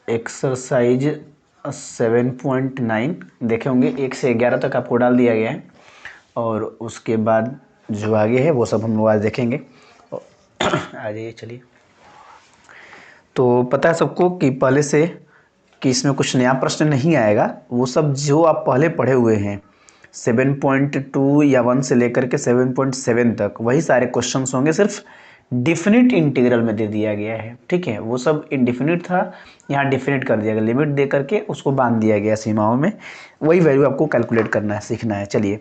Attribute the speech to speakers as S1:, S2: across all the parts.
S1: Exercise 7.9 देखे होंगे, 1 से 11 तक आपको डाल दिया गया है और उसके बाद जो आगे है वो सब हम लोग आज देखेंगे। आ जाइए, चलिए। तो पता है सबको कि पहले से कि इसमें कुछ नया प्रश्न नहीं आएगा, वो सब जो आप पहले पढ़े हुए हैं 7.2 या 1 से लेकर के 7.7 तक वही सारे क्वेश्चंस होंगे, सिर्फ डिफिनिट इंटीग्रल में दे दिया गया है। ठीक है, वो सब इनडिफिनिट था, यहाँ डिफिनिट कर दिया गया, लिमिट दे करके उसको बांध दिया गया सीमाओं में, वही वैल्यू आपको कैलकुलेट करना है, सीखना है। चलिए,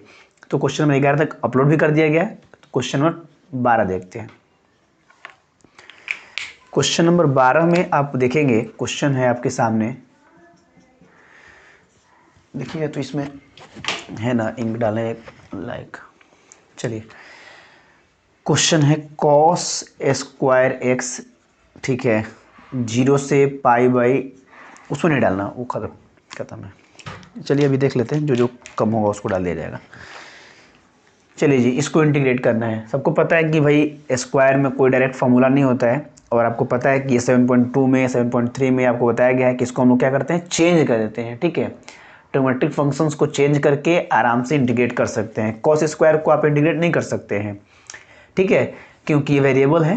S1: तो क्वेश्चन नंबर 11 तक अपलोड भी कर दिया गया है। तो क्वेश्चन नंबर 12 देखते हैं। क्वेश्चन नंबर 12 में आप देखेंगे, क्वेश्चन है आपके सामने, देखिएगा तो इसमें है ना, इंक डालें लाइक। चलिए, क्वेश्चन है कॉस स्क्वायर एक्स, ठीक है, 0 से पाई बाई, उसमें नहीं डालना, वो खत्म है। चलिए अभी देख लेते हैं, जो जो कम होगा उसको डाल दिया जाएगा। चलिए जी, इसको इंटीग्रेट करना है। सबको पता है कि भाई स्क्वायर में कोई डायरेक्ट फार्मूला नहीं होता है, और आपको पता है कि ये 7.2 में 7.3 में आपको बताया गया है कि इसको हम लोग क्या करते हैं, चेंज कर देते हैं। ठीक है, ट्रिग्नोमेट्रिक फंक्शंस को चेंज करके आराम से इंटीग्रेट कर सकते हैं। कॉस स्क्वायर को आप इंटीग्रेट नहीं कर सकते हैं, ठीक है, क्योंकि ये वेरिएबल है,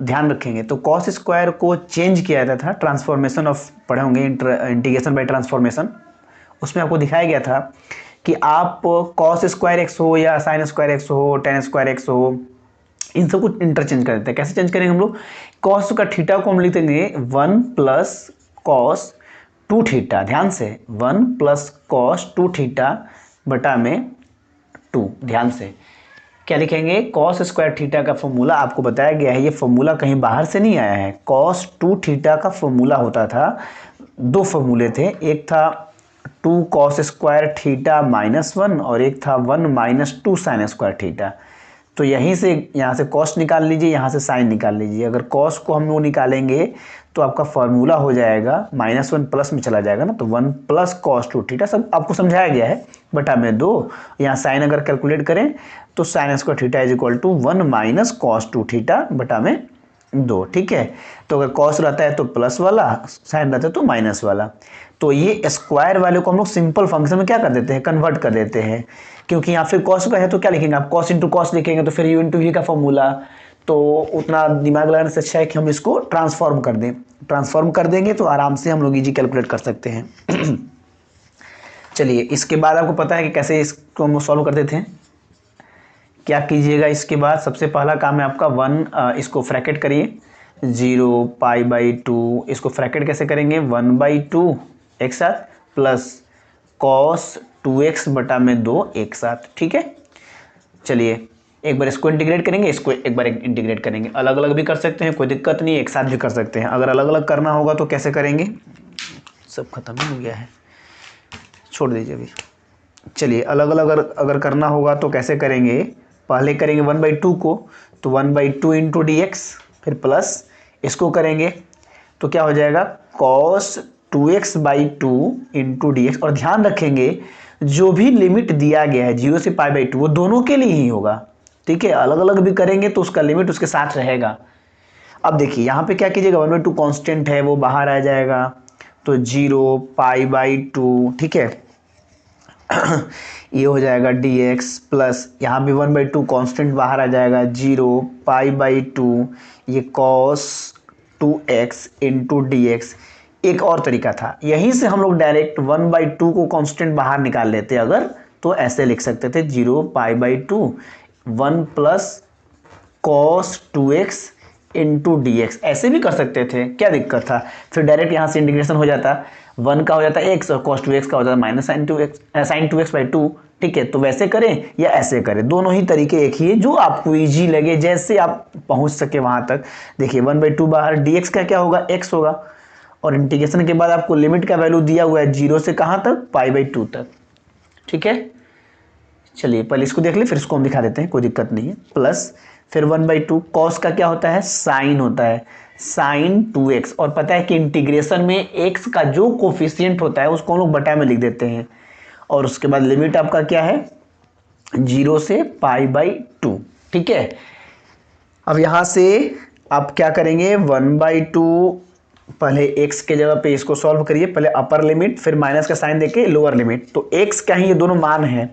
S1: ध्यान रखेंगे। तो कॉस स्क्वायर को चेंज किया जाता था, ट्रांसफॉर्मेशन ऑफ पढ़े होंगे, इंटीग्रेशन बाय ट्रांसफॉर्मेशन, उसमें आपको दिखाया गया था कि आप कॉस स्क्वायर एक्स हो या साइन स्क्वायर एक्स हो, टेन स्क्वायर एक्स हो, इन सब कुछ इंटरचेंज कर देते हैं। कैसे चेंज करेंगे हम लोग, कॉस का थीटा को हम लिख देंगे 1 प्लस कॉस 2 थीटा, ध्यान से 1 प्लस कॉस 2 थीटा बटा में 2, ध्यान से क्या लिखेंगे, कॉस स्क्वायर थीटा का फॉर्मूला आपको बताया गया है, ये फॉर्मूला कहीं बाहर से नहीं आया है। कॉस 2 थीटा का फॉर्मूला होता था, दो फॉर्मूले थे, एक था 2 कॉस स्क्वायर थीटा -1 और एक था 1 माइनस 2 साइन स्क्वायर थीटा। तो यहीं से, यहाँ से कॉस निकाल लीजिए, यहाँ से साइन निकाल लीजिए। अगर कॉस को हम लोग निकालेंगे तो आपका फॉर्मूला हो जाएगा -1 प्लस में चला जाएगा ना, तो 1 प्लस कॉस 2 थीटा, सब आपको समझाया गया है, बटा में 2। यहाँ साइन अगर कैलकुलेट करें तो sine square theta is equal to 1 minus cos 2 theta बटा में 2। ठीक है, तो अगर कॉस रहता है तो प्लस वाला, साइन रहता है तो माइनस वाला। तो ये स्क्वायर वाले को हम लोग सिंपल फंक्शन में क्या कर देते हैं, कन्वर्ट कर देते हैं, क्योंकि यहाँ फिर कॉस का है तो क्या लिखेंगे आप, कॉस इंटू कॉस लिखेंगे तो फिर यू इंटू वी का फॉर्मूला, तो उतना दिमाग लगाने से अच्छा है कि हम इसको ट्रांसफॉर्म कर दें। ट्रांसफॉर्म कर देंगे तो आराम से हम लोग इजी कैलकुलेट कर सकते हैं। चलिए, इसके बाद आपको पता है कि कैसे इसको हम सॉल्व कर देते हैं। क्या कीजिएगा, इसके बाद सबसे पहला काम है आपका 1, इसको फ्रैकेट करिए, 0 पाई बाई 2, इसको फ्रैकेट कैसे करेंगे, 1/2 एक साथ, प्लस कॉस 2x बटा में 2 एक साथ। ठीक है, चलिए एक बार इसको इंटीग्रेट करेंगे, इसको एक बार इंटीग्रेट करेंगे, अलग अलग भी कर सकते हैं, कोई दिक्कत नहीं, एक साथ भी कर सकते हैं। अगर अलग अलग करना होगा तो कैसे करेंगे, सब खत्म ही हो गया है, छोड़ दीजिए अभी। चलिए, अलग अलग अगर करना होगा तो कैसे करेंगे, पहले करेंगे 1/2 को, तो 1/2 इंटू डी एक्स, फिर प्लस इसको करेंगे तो क्या हो जाएगा, cos 2x/2 into d x. और ध्यान रखेंगे जो भी लिमिट दिया गया है 0 से π/2 वो दोनों के लिए ही होगा। ठीक है, अलग अलग भी करेंगे तो उसका लिमिट उसके साथ रहेगा। अब देखिए यहाँ पे क्या कीजिएगा, 1/2 कांस्टेंट है वो बाहर आ जाएगा, तो 0 π/2, ठीक है, ये हो जाएगा dx, प्लस यहाँ भी 1/2 कांस्टेंट बाहर आ जाएगा, 0 π/2, ये cos 2x into d x. एक और तरीका था, यहीं से हम लोग डायरेक्ट 1/2 को कांस्टेंट बाहर निकाल लेते अगर, तो ऐसे लिख सकते थे 0 π/2 1 plus cos 2x into d x, ऐसे भी कर सकते थे, क्या दिक्कत था। फिर डायरेक्ट यहाँ से इंटीग्रेशन हो जाता, 1 का हो जाता x और cos 2x का हो जाता माइनस साइन 2x/2। ठीक है, तो वैसे करें या ऐसे करें, दोनों ही तरीके एक ही है, जो आपको इजी लगे, जैसे आप पहुंच सके वहां तक। देखिए 1/2 बाहर, dx का क्या होगा, x होगा, और इंटीग्रेशन के बाद आपको लिमिट का वैल्यू दिया हुआ है 0 से कहां तक, π/2 तक। ठीक है, चलिए पहले इसको देख ले, फिर इसको हम दिखा देते हैं, कोई दिक्कत नहीं है। प्लस फिर 1/2, कॉस का क्या होता है, साइन होता है, साइन 2x, और पता है कि इंटीग्रेशन में x का जो कोफिशिएंट होता है उसको हम लोग बटा में लिख देते हैं, और उसके बाद लिमिट आपका क्या है, 0 से π/2। ठीक है, अब यहां से आप क्या करेंगे, 1/2 पहले x के जगह पे इसको सॉल्व करिए, पहले अपर लिमिट फिर माइनस का साइन देके लोअर लिमिट। तो x क्या है, ये दोनों मान है,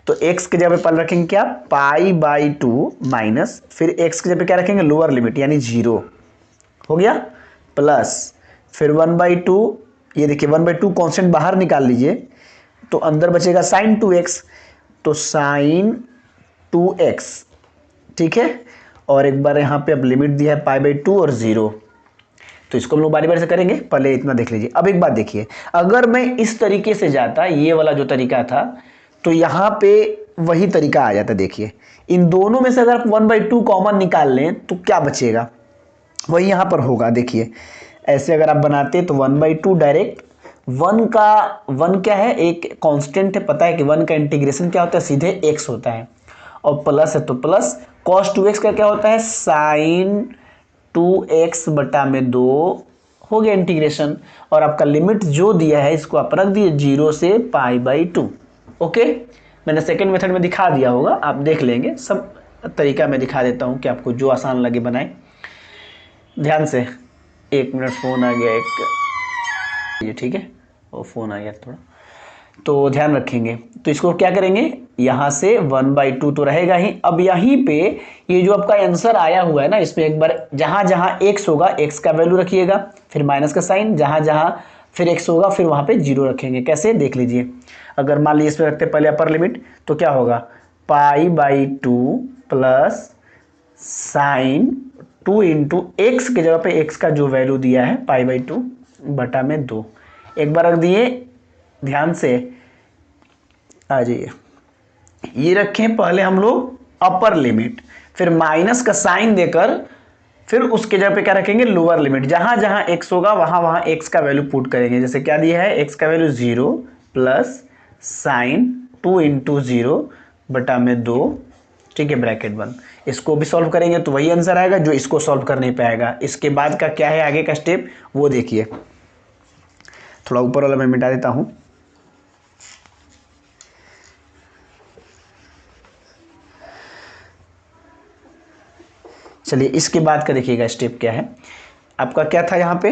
S1: तो x के जगह पे पहले रखेंगे क्या, π/2 माइनस फिर x के जगह पे क्या रखेंगे, लोअर लिमिट यानी 0 हो गया, प्लस फिर 1/2, ये देखिए 1/2 कांस्टेंट बाहर निकाल लीजिए तो अंदर बचेगा sin 2x, तो sin 2x, ठीक है। और एक बार यहाँ पे अब लिमिट दिया है π/2 और 0, तो इसको हम लोग बारी बारी से करेंगे, पहले इतना देख लीजिए। अब एक बात देखिए, अगर मैं इस तरीके से जाता, ये वाला जो तरीका था, तो यहाँ पे वही तरीका आ जाता। देखिए इन दोनों में से अगर आप 1/2 कॉमन निकाल लें तो क्या बचेगा, वही यहाँ पर होगा। देखिए ऐसे अगर आप बनाते तो 1/2 डायरेक्ट, 1 क्या है, एक कांस्टेंट है, पता है कि 1 का इंटीग्रेशन क्या होता है, सीधे x होता है, और प्लस है तो प्लस cos 2x का क्या होता है, sin 2x बटा में 2 हो गया इंटीग्रेशन, और आपका लिमिट जो दिया है इसको आप रख दिए 0 से π/2। ओके, मैंने सेकेंड मेथड में दिखा दिया होगा, आप देख लेंगे, सब तरीका मैं दिखा देता हूँ कि आपको जो आसान लगे बनाएं। ध्यान से, 1 मिनट, फ़ोन आ गया एक, ये ठीक है, वो फ़ोन आ गया थोड़ा, तो ध्यान रखेंगे। तो इसको क्या करेंगे, यहाँ से 1/2 तो रहेगा ही। अब यहीं पे ये जो आपका आंसर आया हुआ है ना, इसमें एक बार जहाँ जहाँ x होगा x का वैल्यू रखिएगा, फिर माइनस का साइन, जहाँ जहाँ फिर x होगा फिर वहाँ पे 0 रखेंगे। कैसे देख लीजिए, अगर मान लीजिए इसमें रखते पहले अपर लिमिट, तो क्या होगा, π/2 प्लस साइन 2 इंटू एक्स के जगह पे x का जो वैल्यू दिया है π/2 बटा में 2, एक बार रख दिए, ध्यान से आ जाइए। ये रखें पहले हम लोग अपर लिमिट, फिर माइनस का साइन देकर फिर उसके जगह पे क्या रखेंगे, लोअर लिमिट, जहां जहां x होगा वहां वहां x का वैल्यू पुट करेंगे। जैसे क्या दिया है, x का वैल्यू 0 प्लस साइन 2 इंटू 0 बटा में 2, ठीक है, ब्रैकेट बंद। इसको भी सॉल्व करेंगे तो वही आंसर आएगा जो इसको सॉल्व कर नहीं पाएगा। इसके बाद का क्या है आगे का स्टेप, वो देखिए। थोड़ा ऊपर वाला मैं मिटा देता हूं। चलिए इसके बाद का देखिएगा स्टेप क्या है। आपका क्या था यहाँ पे,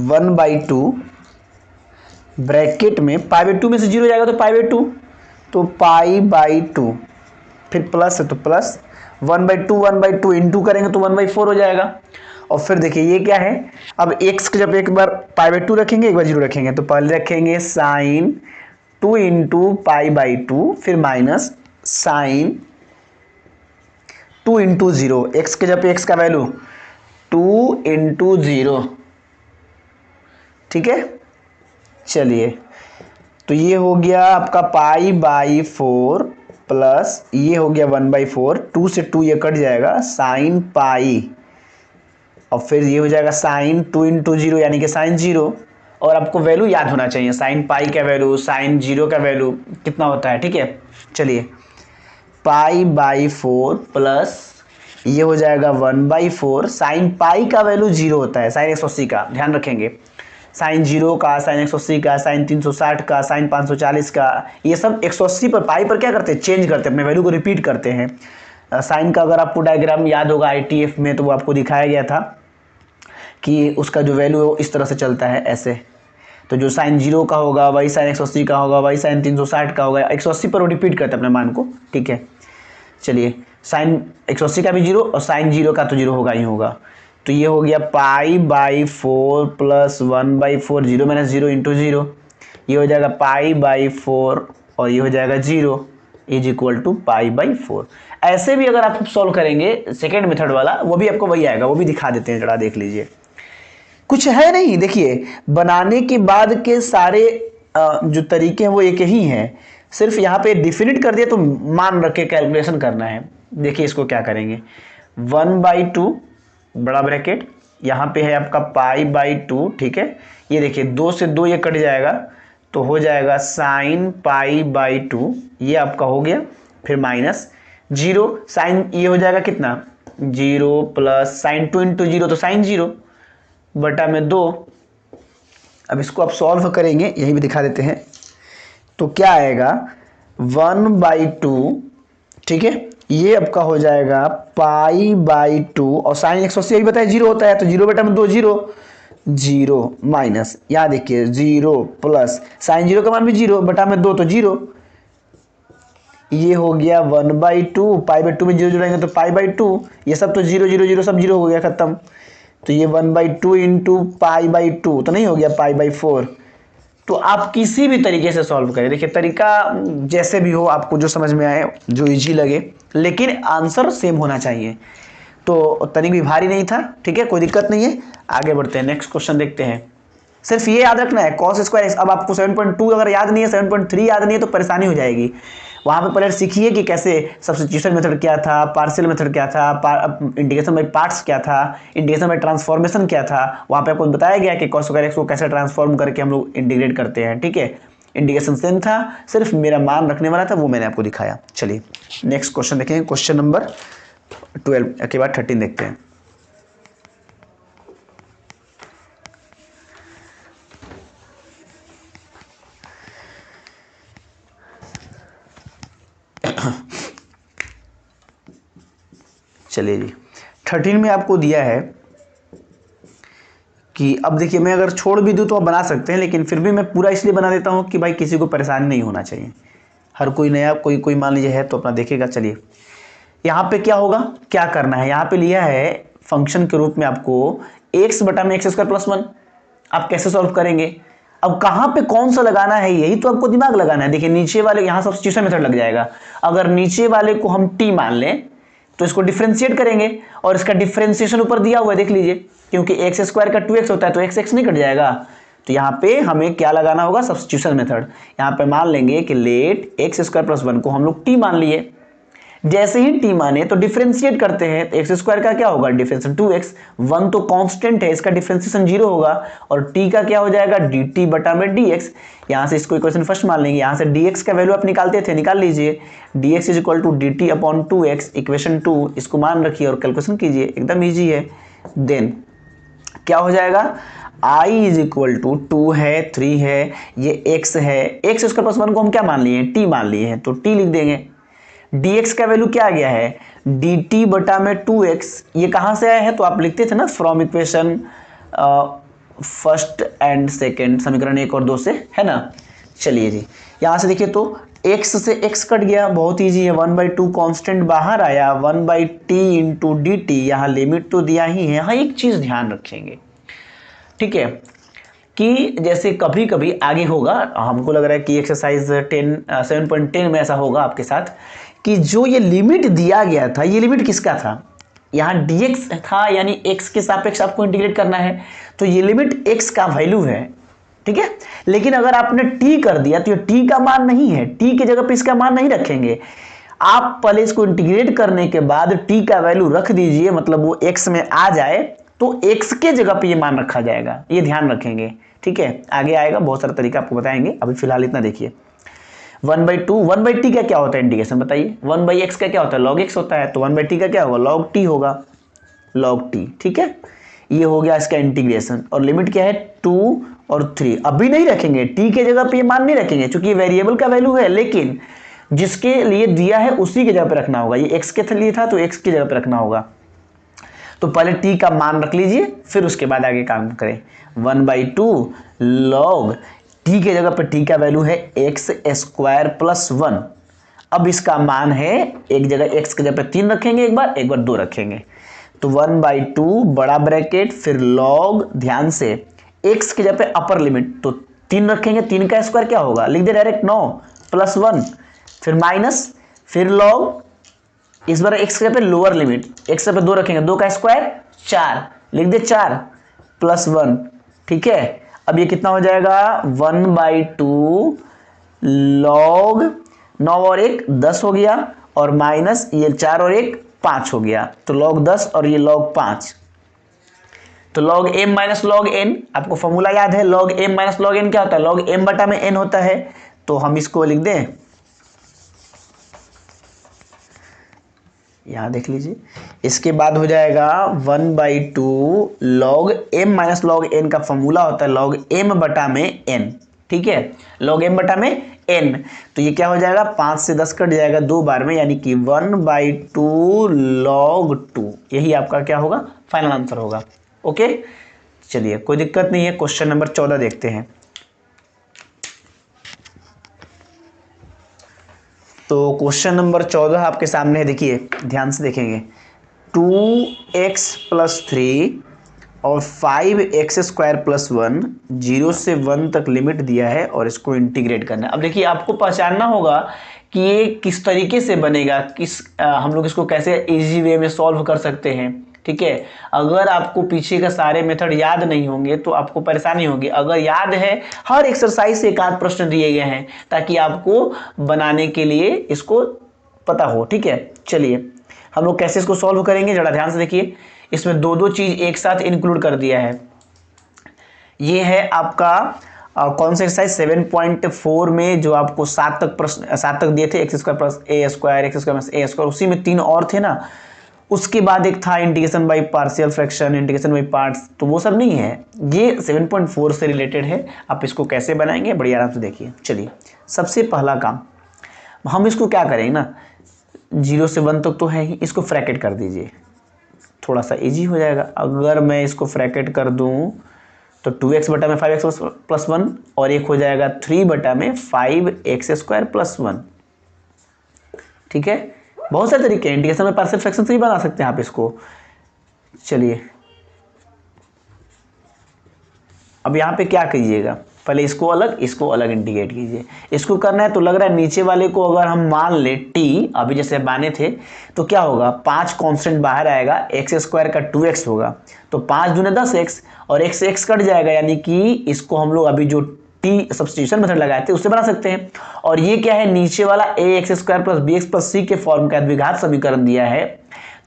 S1: 1/2 ब्रैकेट में π/2 में से 0 जाएगा तो π/2, तो π/2, फिर प्लस है तो प्लस 1/2 इंटू करेंगे तो 1/4 हो जाएगा। और फिर देखिए ये क्या है, अब x के जब एक बार π/2 रखेंगे एक बार 0 रखेंगे, तो पहले रखेंगे साइन 2 इंटू π/2 फिर माइनस साइन 2 इंटू 0, एक्स के जब एक्स का वैल्यू 2 इंटू 0, ठीक है। चलिए तो ये हो गया आपका π/4 प्लस ये हो गया 1/4, 2 से 2 ये कट जाएगा, साइन पाई, और फिर ये हो जाएगा साइन 2 इंटू 0 यानी कि साइन 0। और आपको वैल्यू याद होना चाहिए, साइन पाई का वैल्यू, साइन 0 का वैल्यू कितना होता है, ठीक है। चलिए π/4 प्लस ये हो जाएगा 1/4, साइन पाई का वैल्यू 0 होता है, साइन 180 का, ध्यान रखेंगे, साइन 0 का, साइन 180 का, साइन 360 का, साइन 540 का, ये सब 180 पर, पाई पर क्या करते हैं, चेंज करते हैं, अपने वैल्यू को रिपीट करते हैं। साइन का अगर आपको डायग्राम याद होगा ITF में, तो वो आपको दिखाया गया था कि उसका जो वैल्यू इस तरह से चलता है ऐसे, तो जो साइन 0 का होगा वही साइन 180 का होगा, वही साइन 360 का होगा, 180 पर वो रिपीट करते हैं अपने मान को, ठीक है। चलिए साइन 180 का भी 0 और साइन 0 का तो 0 होगा ही होगा, तो ये हो गया π/4 प्लस 1/4, 0 माइनस 0 इंटू 0, ये हो जाएगा π/4 और ये हो जाएगा 0 इज इक्वल टू π/4। ऐसे भी अगर आप सॉल्व करेंगे सेकेंड मेथड वाला, वो भी आपको वही आएगा, वो भी दिखा देते हैं, जरा देख लीजिए। कुछ है नहीं, देखिए बनाने के बाद के सारे जो तरीके हैं वो एक ही हैं, सिर्फ यहाँ पे डिफिनिट कर दिया तो मान रख के कैलकुलेशन करना है। देखिए इसको क्या करेंगे, 1/2 बड़ा ब्रैकेट, यहाँ पे है आपका π/2, ठीक है। ये देखिए 2 से 2 ये कट जाएगा तो हो जाएगा साइन π/2, ये आपका हो गया, फिर माइनस 0, साइन ये हो जाएगा कितना 0 प्लस साइन 2 इंटू 0 तो साइन 0 बटा में 2। अब इसको आप सॉल्व करेंगे, यही भी दिखा देते हैं, तो क्या आएगा 1/2, ठीक है, ये आपका हो जाएगा π/2 और साइन 180 यही बताया 0 होता है, तो 0 बटा में 2 0, जीरो माइनस, यहाँ देखिए जीरो प्लस साइन जीरो का मान भी जीरो, बटा में 2 तो जीरो, ये हो गया 1/2, पाई बाई टू में जीरो जुड़ेंगे तो पाई बाई टू, ये सब तो जीरो जीरो जीरो सब जीरो हो गया खत्म। तो ये 1/2 इंटू पाई बाई टू तो नहीं हो गया पाई बाई 4। तो आप किसी भी तरीके से सॉल्व करें, देखिए तरीका जैसे भी हो, आपको जो समझ में आए, जो इजी लगे, लेकिन आंसर सेम होना चाहिए। तो तनिक भी भारी नहीं था, ठीक है, कोई दिक्कत नहीं है। आगे बढ़ते हैं, नेक्स्ट क्वेश्चन देखते हैं। सिर्फ ये याद रखना है कॉस स्क्वायर एक्स। अब आपको 7.2 अगर याद नहीं है, 7.3 याद नहीं है तो परेशानी हो जाएगी। वहां पे पहले सीखिए कि कैसे सब्स्टिट्यूशन मेथड क्या था, पार्शियल मेथड क्या था, इंटीग्रेशन बाय पार्ट्स क्या था, इंटीग्रेशन बाय ट्रांसफॉर्मेशन क्या था। वहां पे आपको बताया गया कि कॉस स्क्वायर एक्स को कैसे ट्रांसफॉर्म करके हम लोग इंटीग्रेट करते हैं, ठीक है। इंटीग्रेशन सेम था, सिर्फ मेरा मान रखने वाला था, वो मैंने आपको दिखाया। चलिए नेक्स्ट क्वेश्चन देखेंगे, क्वेश्चन नंबर 12 के बाद 13 देखते हैं। चलिए जी, 13 में आपको दिया है कि अब देखिए मैं अगर छोड़ भी दूं तो आप बना सकते हैं, लेकिन फिर भी मैं पूरा इसलिए बना देता हूं कि भाई किसी को परेशानी नहीं होना चाहिए। हर कोई नया कोई मान लीजिए है तो अपना देखेगा। चलिए यहाँ पे क्या होगा, क्या करना है, यहाँ पे लिया है फंक्शन के रूप में आपको x बटा में एक्स स्क्वायर प्लस 1। आप कैसे सॉल्व करेंगे, अब कहां पे कौन सा लगाना है, यही तो आपको दिमाग लगाना है। देखिए नीचे वाले, यहां सब्स्टिट्यूशन मेथड लग जाएगा। अगर नीचे वाले को हम t मान लें तो इसको डिफरेंशिएट करेंगे, और इसका डिफरेंशिएशन ऊपर दिया हुआ है, देख लीजिए, क्योंकि एक्स स्क्वायर का 2x होता है तो x नहीं कट जाएगा। तो यहाँ पे हमें क्या लगाना होगा, सब्स्टिट्यूशन मेथड। यहाँ पे मान लेंगे कि लेट एक्स स्क्वायर प्लस 1 को हम लोग t मान लिए। जैसे ही t माने तो डिफरेंशिएट करते हैं, तो एक्स स्क्वायर का क्या होगा, डिफरेंशिएशन 2x, 1 तो कांस्टेंट है, इसका डिफरेंशिएशन 0 होगा, और t का क्या हो जाएगा, dt बटा में dx। यहां से इसको इक्वेशन फर्स्ट मान लेंगे, यहां से dx का वैल्यू आप निकालते थे, निकाल लीजिए, dx is equal to dt upon 2x, equation 2 इसको मान रखिए और कैलकुलेशन कीजिए, एकदम ईजी है। देन क्या हो जाएगा, i इज इक्वल टू 2 है, 3 है, ये x है, एक्स स्क्वायर प्लस 1 को हम क्या मान लिए, t मान लिए हैं, तो t लिख देंगे। dx का वैल्यू क्या आ गया है, dt बटा में 2x, ये कहां से आया है, तो आप लिखते थे ना from equation first and second, समीकरण 1 और 2 से, है ना। चलिए जी, यहां से देखिए तो x से x कट गया, बहुत इजी है, 1/2 कांस्टेंट बाहर आया, 1/t इंटू डी टी, यहाँ लिमिट तो दिया ही है। हाँ एक चीज ध्यान रखेंगे, ठीक है, कि जैसे कभी कभी आगे होगा, हमको लग रहा है कि एक्सरसाइज 7.10 में ऐसा होगा आपके साथ, कि जो ये लिमिट दिया गया था, ये लिमिट किसका था, यहाँ dx था, यानी x के सापेक्ष आपको इंटीग्रेट करना है, तो ये लिमिट x का वैल्यू है, ठीक है। लेकिन अगर आपने t कर दिया तो ये t का मान नहीं है, t की जगह पे इसका मान नहीं रखेंगे। आप पहले इसको इंटीग्रेट करने के बाद t का वैल्यू रख दीजिए, मतलब वो x में आ जाए तो x के जगह पे ये मान रखा जाएगा, ये ध्यान रखेंगे, ठीक है। आगे आएगा, बहुत सारा तरीका आपको बताएंगे, अभी फिलहाल इतना देखिए। 1/2, 1/t का क्या होता है इंटीग्रेशन बताइए, 1/x का क्या होता है, log x होता है, तो 1/t का क्या होगा, log t होगा, log t, ठीक है। ये हो गया इसका इंटीग्रेशन, और लिमिट क्या है 2 और 3, अभी नहीं रखेंगे, t के जगह पे ये मान नहीं रखेंगे, क्योंकि ये वेरिएबल का वैल्यू है, लेकिन जिसके लिए दिया है उसी की जगह पे रखना होगा। ये x के लिए था तो x की जगह पे रखना होगा। तो पहले t का मान रख लीजिए, फिर उसके बाद आगे काम करें। 1/2 log t के जगह पर t का वैल्यू है एक्स स्क्वायर प्लस 1। अब इसका मान है, एक जगह x की जगह पर 3 रखेंगे, एक बार 2 रखेंगे, तो 1/2 बड़ा ब्रैकेट, फिर log, ध्यान से x की जगह पे अपर लिमिट, तो 3 रखेंगे, 3 का स्क्वायर क्या होगा, लिख दे डायरेक्ट 9 प्लस 1, फिर माइनस, फिर log, इस बार x के पे लोअर लिमिट, x पे 2 रखेंगे, 2 का स्क्वायर 4, लिख दे 4 प्लस 1, ठीक है। अब ये कितना हो जाएगा, 1/2 log 9 और 1 10 हो गया, और माइनस ये 4 और 1 5 हो गया, तो log 10 और ये log 5, तो log m minus log n, आपको फॉर्मूला याद है, log m minus log n क्या होता है, log m बटा में n होता है, तो हम इसको लिख दें, यहां देख लीजिए। इसके बाद हो जाएगा 1/2 log m minus log n का फॉर्मूला होता है log m बटा में n, ठीक है, log m बटा में n, तो ये क्या हो जाएगा, 5 से 10 कट जाएगा 2 बार में, यानी कि 1/2 log 2, यही आपका क्या होगा, फाइनल आंसर होगा। ओके, चलिए कोई दिक्कत नहीं है, क्वेश्चन नंबर 14 देखते हैं। तो क्वेश्चन नंबर 14 आपके सामने है, देखिए ध्यान से देखेंगे। 2x + 3 और 5x² + 1 0 से 1 तक लिमिट दिया है और इसको इंटीग्रेट करना है। अब देखिए आपको पहचानना होगा कि ये किस तरीके से बनेगा, हम लोग इसको कैसे इजी वे में सॉल्व कर सकते हैं। ठीक है, अगर आपको पीछे का सारे मेथड याद नहीं होंगे तो आपको परेशानी होगी। अगर याद है, हर एक्सरसाइज से एक आध प्रश्न दिए गए हैं ताकि आपको बनाने के लिए इसको पता हो। ठीक है, चलिए हम लोग कैसे इसको सॉल्व करेंगे जरा ध्यान से देखिए। इसमें दो दो चीज एक साथ इंक्लूड कर दिया है। ये है आपका कौन सा एक्सरसाइज 7.4 में जो आपको 7 तक दिए थे, x² + a², x² - a², उसी में 3 और थे ना। उसके बाद एक था integration by partial fraction, integration by parts, तो वो सब नहीं है, ये 7.4 से रिलेटेड है। आप इसको कैसे बनाएंगे बड़ी आराम से देखिए। चलिए सबसे पहला काम हम इसको क्या करेंगे ना, 0 से 1 तक तो है ही, इसको फ्रैकेट कर दीजिए, थोड़ा सा इजी हो जाएगा। अगर मैं इसको फ्रैकेट कर दूं तो 2x बटा में 5x + 1 और एक हो जाएगा 3 बटा में 5x² + 1। ठीक है, बहुत सारे तरीके हैं, इंटीग्रेशन में पार्शियल फ्रैक्शन से ही बना सकते हैं आप इसको। चलिए अब यहाँ पे क्या कीजिएगा, पहले इसको अलग इंटीग्रेट कीजिए। इसको करना है तो लग रहा है नीचे वाले को अगर हम मान ले t, अभी जैसे माने थे, तो क्या होगा, 5 कांस्टेंट बाहर आएगा, x² का 2x होगा, तो 5 दूने 10x और x से x कट जाएगा, यानी कि इसको हम लोग अभी जो t सब्स्टिट्यूशन मेथड लगाए थे उससे बना सकते हैं। और ये क्या है, नीचे वाला ax² + bx + c के फॉर्म का द्विघात समीकरण दिया है,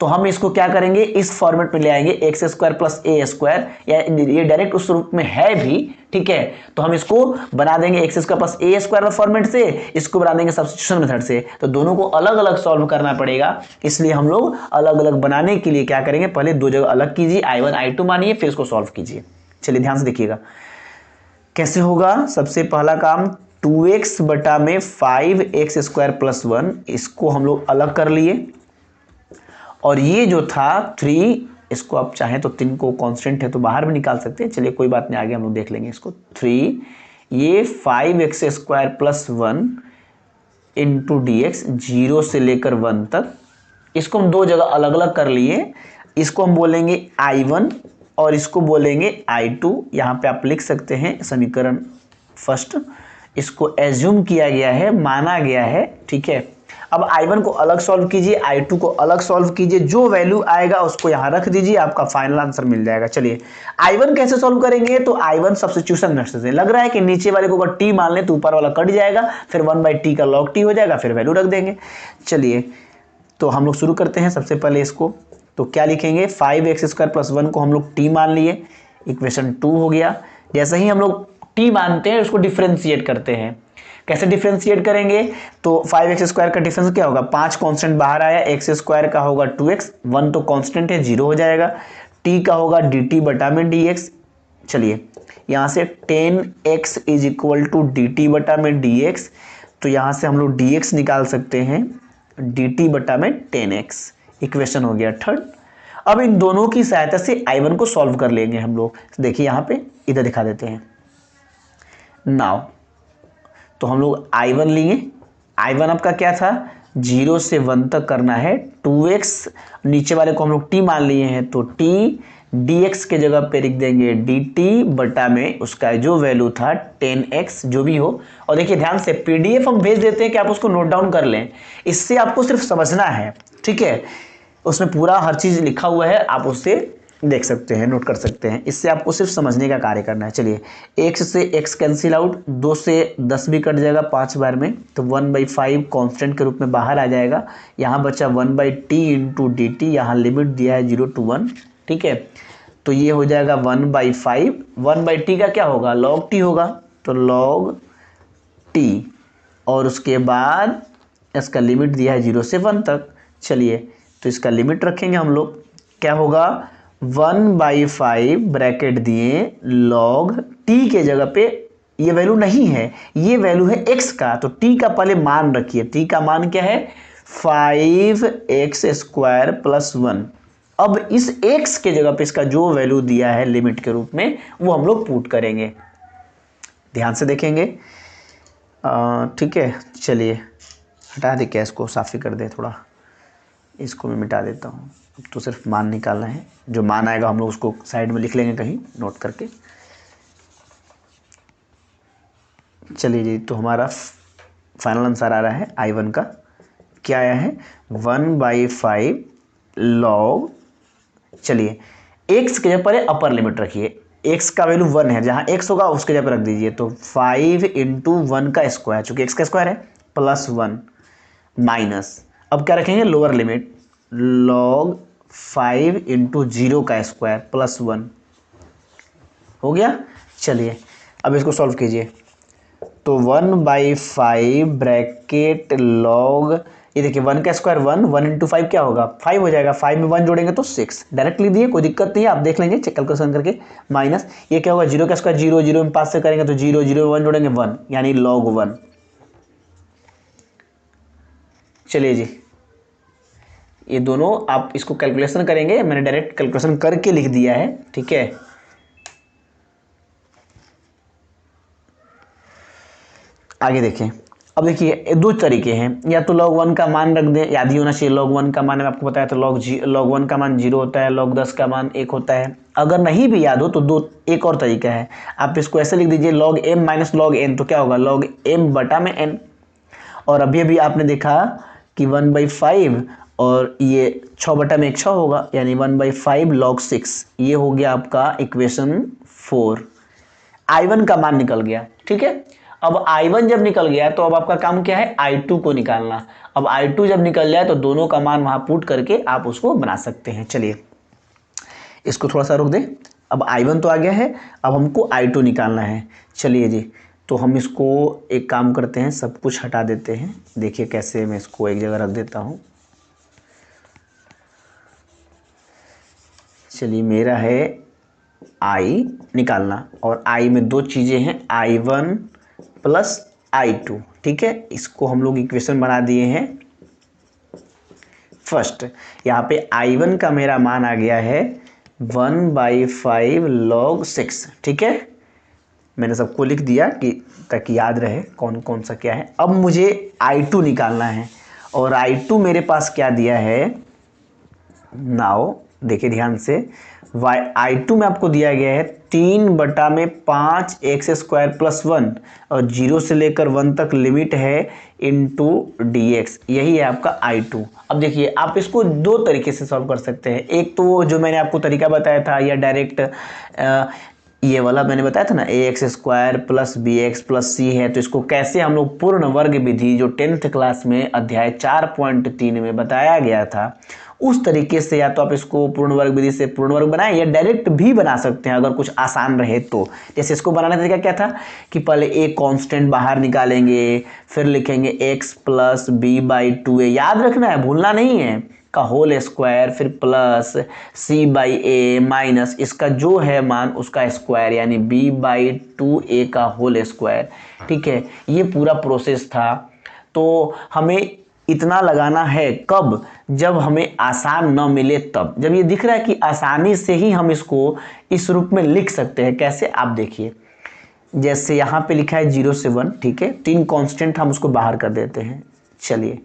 S1: तो हम इसको क्या करेंगे, इस फॉर्मेट में ले आएंगे, x² + a², या ये डायरेक्ट उस रूप में है भी। ठीक है, तो हम इसको बना देंगे x² + a² फॉर्मेट से, इसको बना देंगे सब्स्टिट्यूशन मेथड से। तो दोनों को अलग अलग सॉल्व करना पड़ेगा, इसलिए हम लोग अलग अलग बनाने के लिए क्या करेंगे, पहले दो जगह अलग कीजिए, I1 I2 मानिए, फिर इसको सॉल्व कीजिए। चलिए ध्यान से देखिएगा कैसे होगा। सबसे पहला काम 2x बटा में 5x² + 1, इसको हम लोग अलग कर लिए, और ये जो था 3, इसको आप चाहें तो 3 को कांस्टेंट है तो बाहर भी निकाल सकते हैं, चलिए कोई बात नहीं, आगे हम लोग देख लेंगे इसको। 3 ये 5x² + 1 इंटू dx 0 से लेकर 1 तक, इसको हम दो जगह अलग अलग कर लिए। इसको हम बोलेंगे I1 और इसको बोलेंगे I2। यहाँ पे आप लिख सकते हैं समीकरण फर्स्ट, इसको एज्यूम किया गया है, माना गया है। ठीक है, अब I1 को अलग सॉल्व कीजिए, I2 को अलग सॉल्व कीजिए, जो वैल्यू आएगा उसको यहाँ रख दीजिए, आपका फाइनल आंसर मिल जाएगा। चलिए I1 कैसे सॉल्व करेंगे, तो I1 सब्स्टिट्यूशन मेथड से। लग रहा है कि नीचे वाले को अगर t मान ले तो ऊपर वाला कट जाएगा, फिर 1/t का log t हो जाएगा, फिर वैल्यू रख देंगे। चलिए तो हम लोग शुरू करते हैं। सबसे पहले इसको तो क्या लिखेंगे, 5x² + 1 को हम लोग t मान लिए, इक्वेशन 2 हो गया। जैसे ही हम लोग t मानते हैं उसको डिफ्रेंशिएट करते हैं। कैसे डिफ्रेंशिएट करेंगे, तो 5x² का डिफरेंस क्या होगा, 5 कांस्टेंट बाहर आया, x² का होगा 2x, 1 तो कांस्टेंट है 0 हो जाएगा, t का होगा dt बटा में dx। चलिए यहाँ से 10x = dt बटा में dx, तो यहाँ से हम लोग dx निकाल सकते हैं, dt बटा में 10x, इक्वेशन हो गया थर्ड। अब इन दोनों की सहायता से I1 को सॉल्व कर लेंगे हम लोग। देखिए यहाँ पे इधर दिखा देते हैं नाउ, तो हम लोग I1 लिए। I1 आपका क्या था, 0 से 1 तक करना है, 2x नीचे वाले को हम लोग t मान लिए हैं, तो t dx के जगह पे लिख देंगे dt बटा में उसका जो वैल्यू था 10x जो भी हो। और देखिए ध्यान से PDF हम भेज देते हैं कि आप उसको नोट डाउन कर लें, इससे आपको सिर्फ समझना है। ठीक है, उसमें पूरा हर चीज़ लिखा हुआ है, आप उससे देख सकते हैं, नोट कर सकते हैं, इससे आपको सिर्फ समझने का कार्य करना है। चलिए x से x कैंसिल आउट, 2 से 10 भी कट जाएगा 5 बार में, तो 1/5 कांस्टेंट के रूप में बाहर आ जाएगा। यहाँ बचा 1/t इंटू dt, यहाँ लिमिट दिया है 0 to 1। ठीक है, तो ये हो जाएगा 1/5, 1/t का क्या होगा, log t होगा, तो log t, और उसके बाद इसका लिमिट दिया है 0 से 1 तक। चलिए तो इसका लिमिट रखेंगे हम लोग, क्या होगा 1/5 ब्रैकेट दिए log t के जगह पे ये वैल्यू नहीं है, ये वैल्यू है x का, तो t का पहले मान रखिए, t का मान क्या है 5x² + 1। अब इस x के जगह पे इसका जो वैल्यू दिया है लिमिट के रूप में वो हम लोग पुट करेंगे। ध्यान से देखेंगे, ठीक है। चलिए हटा दे, क्या इसको साफ ही कर दे, थोड़ा इसको मैं मिटा देता हूँ। अब तो सिर्फ मान निकालना है, जो मान आएगा हम लोग उसको साइड में लिख लेंगे कहीं नोट करके। चलिए जी, तो हमारा फाइनल आंसर आ रहा है I1 का, क्या आया है 1/5 लॉग, चलिए x के जगह पर अपर लिमिट रखिए, x का वैल्यू 1 है, जहाँ x होगा उसके जगह पर रख दीजिए, तो 5 × 1 का स्क्वायर, चूंकि x का स्क्वायर है, +1 माइनस, अब क्या रखेंगे लोअर लिमिट, log 5 × 0 का स्क्वायर +1 हो गया। चलिए अब इसको सॉल्व कीजिए, तो 1/5 ब्रैकेट लॉग, ये देखिए 1 का स्क्वायर 1, 1 × 5 क्या होगा 5 हो जाएगा, 5 में 1 जोड़ेंगे तो 6, डायरेक्ट लिख दिए, कोई दिक्कत नहीं है, आप देख लेंगे चेक कैलकुलेशन करके। माइनस ये क्या होगा 0 का स्क्वायर 0, 0 में 5 से करेंगे तो 0, 0 में 1 जोड़ेंगे 1, यानी log 1। चलिए जी, ये दोनों आप इसको कैलकुलेशन करेंगे, मैंने डायरेक्ट कैलकुलेशन करके लिख दिया है, ठीक है। आगे देखें, अब देखिए दो तरीके हैं, या तो log 1 का मान रख दें, याद ही होना चाहिए log 1 का मान मैंने आपको बताया था, log 1 का मान 0 होता है, log 10 का मान 1 होता है। अगर नहीं भी याद हो तो एक और तरीका है, आप इसको ऐसे लिख दीजिए log m - log n, तो क्या होगा log m/n। और अभी अभी आपने देखा कि 1/5 और ये 6/1 6 होगा, यानी 1/5 log 6, ये हो गया आपका इक्वेशन 4। I1 का मान निकल गया, ठीक है। अब I1 जब निकल गया तो अब आपका काम क्या है I2 को निकालना। अब I2 जब निकल जाए तो दोनों का मान वहां पुट करके आप उसको बना सकते हैं। चलिए इसको थोड़ा सा रोक दें, अब I1 तो आ गया है, अब हमको I2 निकालना है। चलिए जी, तो हम इसको एक काम करते हैं, सब कुछ हटा देते हैं, देखिए कैसे मैं इसको एक जगह रख देता हूँ। चलिए मेरा है I निकालना, और I में दो चीज़ें हैं, I1 + I2, ठीक है। इसको हम लोग इक्वेशन बना दिए हैं फर्स्ट। यहाँ पे I1 का मेरा मान आ गया है 1/5 log 6, ठीक है। मैंने सबको लिख दिया कि ताकि याद रहे कौन कौन सा क्या है। अब मुझे I2 निकालना है, और I2 मेरे पास क्या दिया है, नाउ देखिए ध्यान से, I2 में आपको दिया गया है 3/5 x² + 1, और 0 से लेकर 1 तक लिमिट है इंटू dx, यही है आपका I2। अब देखिए आप इसको दो तरीके से सॉल्व कर सकते हैं, एक तो वो जो मैंने आपको तरीका बताया था, या डायरेक्ट ये वाला मैंने बताया था ना, ax² + bx + c है, तो इसको कैसे हम लोग पूर्ण वर्ग विधि जो 10th क्लास में अध्याय 4.3 में बताया गया था उस तरीके से, या तो आप इसको पूर्ण वर्ग विधि से पूर्ण वर्ग बनाएं, या डायरेक्ट भी बना सकते हैं अगर कुछ आसान रहे तो। जैसे इसको बनाने का तरीका क्या था कि पहले एक कांस्टेंट बाहर निकालेंगे, फिर लिखेंगे x + b/2a, याद रखना है, भूलना नहीं है, का होल स्क्वायर, फिर प्लस c/a माइनस इसका जो है मान उसका स्क्वायर, यानी b/2a का होल स्क्वायर, ठीक है। ये पूरा प्रोसेस था। तो हमें इतना लगाना है कब, जब हमें आसान न मिले तब, जब ये दिख रहा है कि आसानी से ही हम इसको इस रूप में लिख सकते हैं। कैसे, आप देखिए, जैसे यहाँ पे लिखा है 0 से 1, ठीक है, 3 कांस्टेंट हम उसको बाहर कर देते हैं। चलिए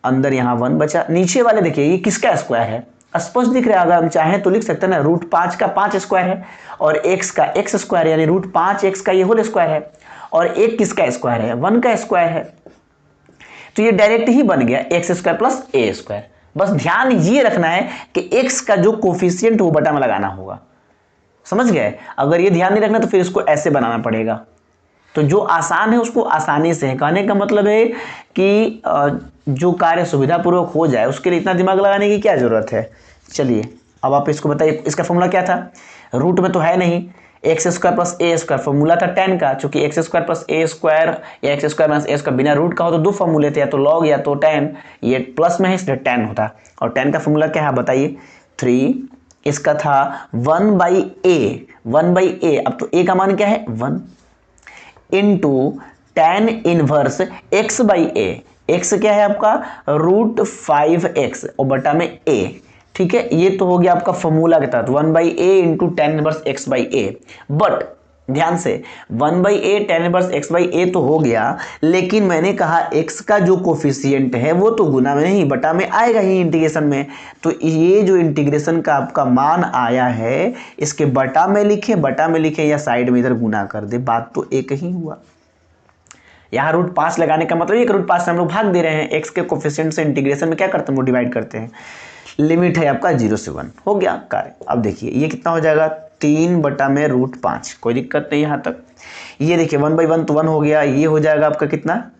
S1: अंदर यहाँ 1 बचा, नीचे वाले देखिए ये किसका स्क्वायर है, स्पष्ट दिख रहा है, अगर हम चाहें तो लिख सकते हैं ना, √5 का 5 स्क्वायर है, और x का x स्क्वायर, यानी √5x का ये होल स्क्वायर है, और एक किसका स्क्वायर है 1 का स्क्वायर है, तो ये डायरेक्ट ही बन गया x² + a²। बस ध्यान ये रखना है कि x का जो कोफिशिएंट वो बटा में लगाना होगा, समझ गए। अगर ये ध्यान नहीं रखना तो फिर इसको ऐसे बनाना पड़ेगा। तो जो आसान है उसको आसानी से है, कहने का मतलब है कि जो कार्य सुविधापूर्वक हो जाए उसके लिए इतना दिमाग लगाने की क्या जरूरत है। चलिए अब आप इसको बताइए, इसका फॉर्मूला क्या था, रूट में तो है नहीं, x² + a², फॉर्मूला था tan का, चूंकि x² + a² या x² - a², बिना रूट का हो तो दो फॉर्मूले थे, या तो log या तो tan, ये प्लस में है इसलिए tan होता। और tan का फॉर्मूला क्या है बताइए, 3, इसका था 1/a, अब तो a का मान क्या है 1, into tan inverse x/a, x क्या है आपका √5x और बटा में a, ठीक है, ये तो हो गया आपका फॉर्मूला के तहत 1/a into tan inverse x by a. But ध्यान से 1/a tan inverse x by a तो हो गया, लेकिन मैंने कहा x का जो कोफिशिएंट है वो तो गुना में नहीं बटा में आएगा ही इंटीग्रेशन में। तो ये जो इंटीग्रेशन का आपका मान आया है इसके बटा में लिखे या साइड में इधर गुना कर दे, बात तो एक ही हुआ। यहाँ √5 लगाने का मतलब एक √5 से हम लोग भाग दे रहे हैं, x के कोफिशिएंट से इंटीग्रेशन में क्या करते हैं वो डिवाइड करते हैं। लिमिट है आपका 0 से 1, हो गया कार्य। अब देखिए ये कितना हो जाएगा 3 बटा में √5, कोई दिक्कत नहीं यहाँ तक। ये देखिए 1/1 तो 1 हो गया, ये हो जाएगा आपका कितना